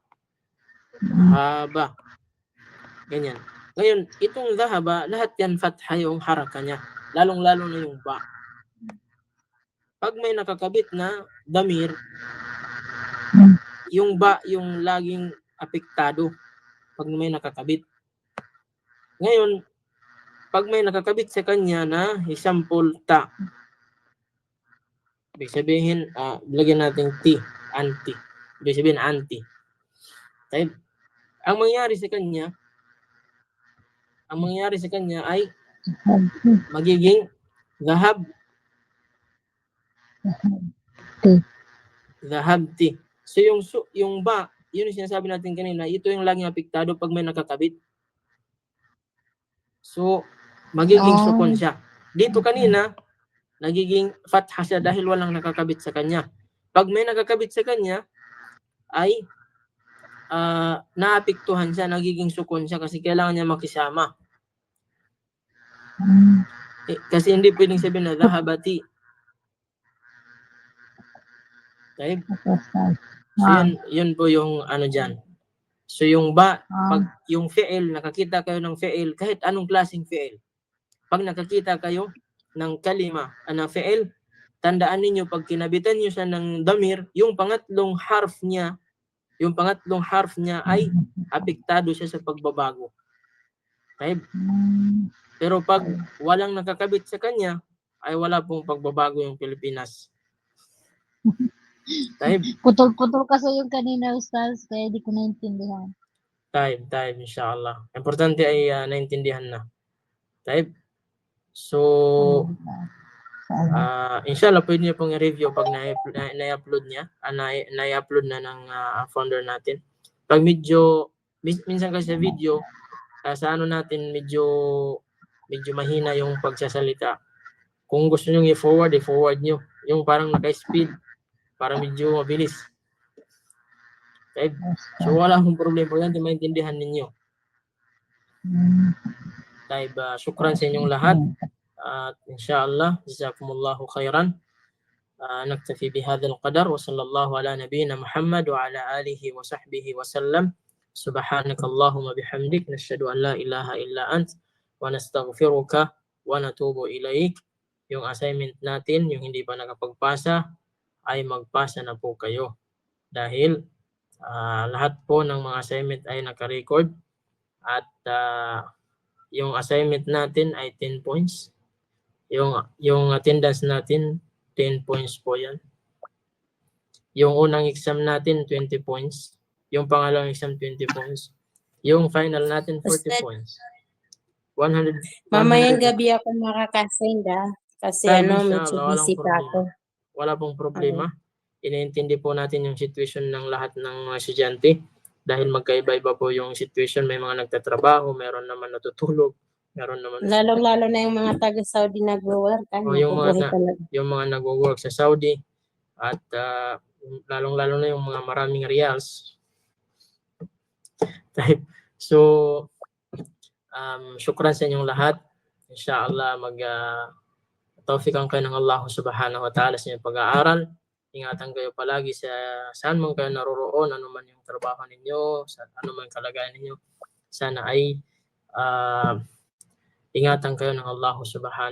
Ganyan. Ngayon, itong dhahaba, lahat yan fatha yung haraka niya. Lalong-lalo na yung ba. Pag may nakakabit na damir, yung ba yung laging apektado pag may nakakabit. Ngayon, pag may nakakabit sa kanya na example ta, ibig sabihin, lagyan natin ti, anti. Ibig sabihin, anti. Type. Ang mangyari sa kanya ay magiging dhahab. Dhahabti. So yung ba, yun yung sinasabi natin kanina, ito yung laging apektado pag may nakakabit. So magiging sukun siya. Dito kanina, nagiging fatha siya dahil walang nakakabit sa kanya. Pag may nakakabit sa kanya, ay naapektuhan siya, nagiging sukun siya kasi kailangan niya makisama. Kasi hindi pwedeng sabihin na dhahabati. Okay? So yun po yung dyan. So yung ba, pag yung fi'il, nakakita kayo ng fi'il, kahit anong klaseng fi'il, pag nakakita kayo ng kalima, ng fi'il, tandaan ninyo, pag kinabitan nyo siya ng damir, yung pangatlong harf niya ay apektado siya sa pagbabago. Okay? Pero pag walang nakakabit sa kanya, ay wala pong pagbabago yung Pilipinas. Taib. Putol-putol kasi yung kanina, Ustaz, kaya di ko naintindihan. Taib, inshallah. Importante ay naintindihan na. Taib. So, inshallah, pwede niyo pong i-review pag na-upload niya, na-upload na ng founder natin. Pag minsan kasi sa video, sa natin, medyo mahina yung pagsasalita. Kung gusto nyo i-forward nyo. Yung parang naka-speed, para medyo mabilis. Okay? So wala akong problema. Importante maintindihan ninyo. Taib, syukran sa inyong lahat. At inshallah, jazakumullahu khairan. نكتفي بهذا القدر وصلى الله على نبينا محمد وعلى آله وصحبه وسلم سبحانك اللهم بحمدك نشهد أن لا إله إلا أنت ونستغفرك ونتوب إليك. Yung assignment natin, yung hindi pa nakapagpasa, ay magpasa na po kayo. Dahil lahat po ng mga assignment ay naka-record at yung assignment natin ay 10 points. Yung attendance natin 10 points po yan. Yung unang exam natin 20 points. Yung pangalawang exam 20 points. Yung final natin 40 points. 100. Mamayang gabi ako makakasend kasi Tayo, medyo inshallah, busy pa ako. wala pong problema. Iniintindi po natin yung situation ng lahat ng mga estudyante dahil magkaiba-iba po yung situation. May mga nagtatrabaho, meron naman natutulog, meron naman Lalong-lalo na yung mga taga-Saudi nag-work. Ay, O, yung mga mabubuhay talaga. yung mga nagwo-work sa Saudi at lalong-lalo na yung mga maraming reals. So, syukran sa inyong lahat. Inshallah, tawfikan kayo ng Allah subhanahu wa ta'ala sa inyong pag-aaral. Ingatan kayo palagi sa saan man kayo naroroon, ano man yung trabaho ninyo, ano man kalagayan ninyo. Sana ay ingatan kayo ng Allah subhanahu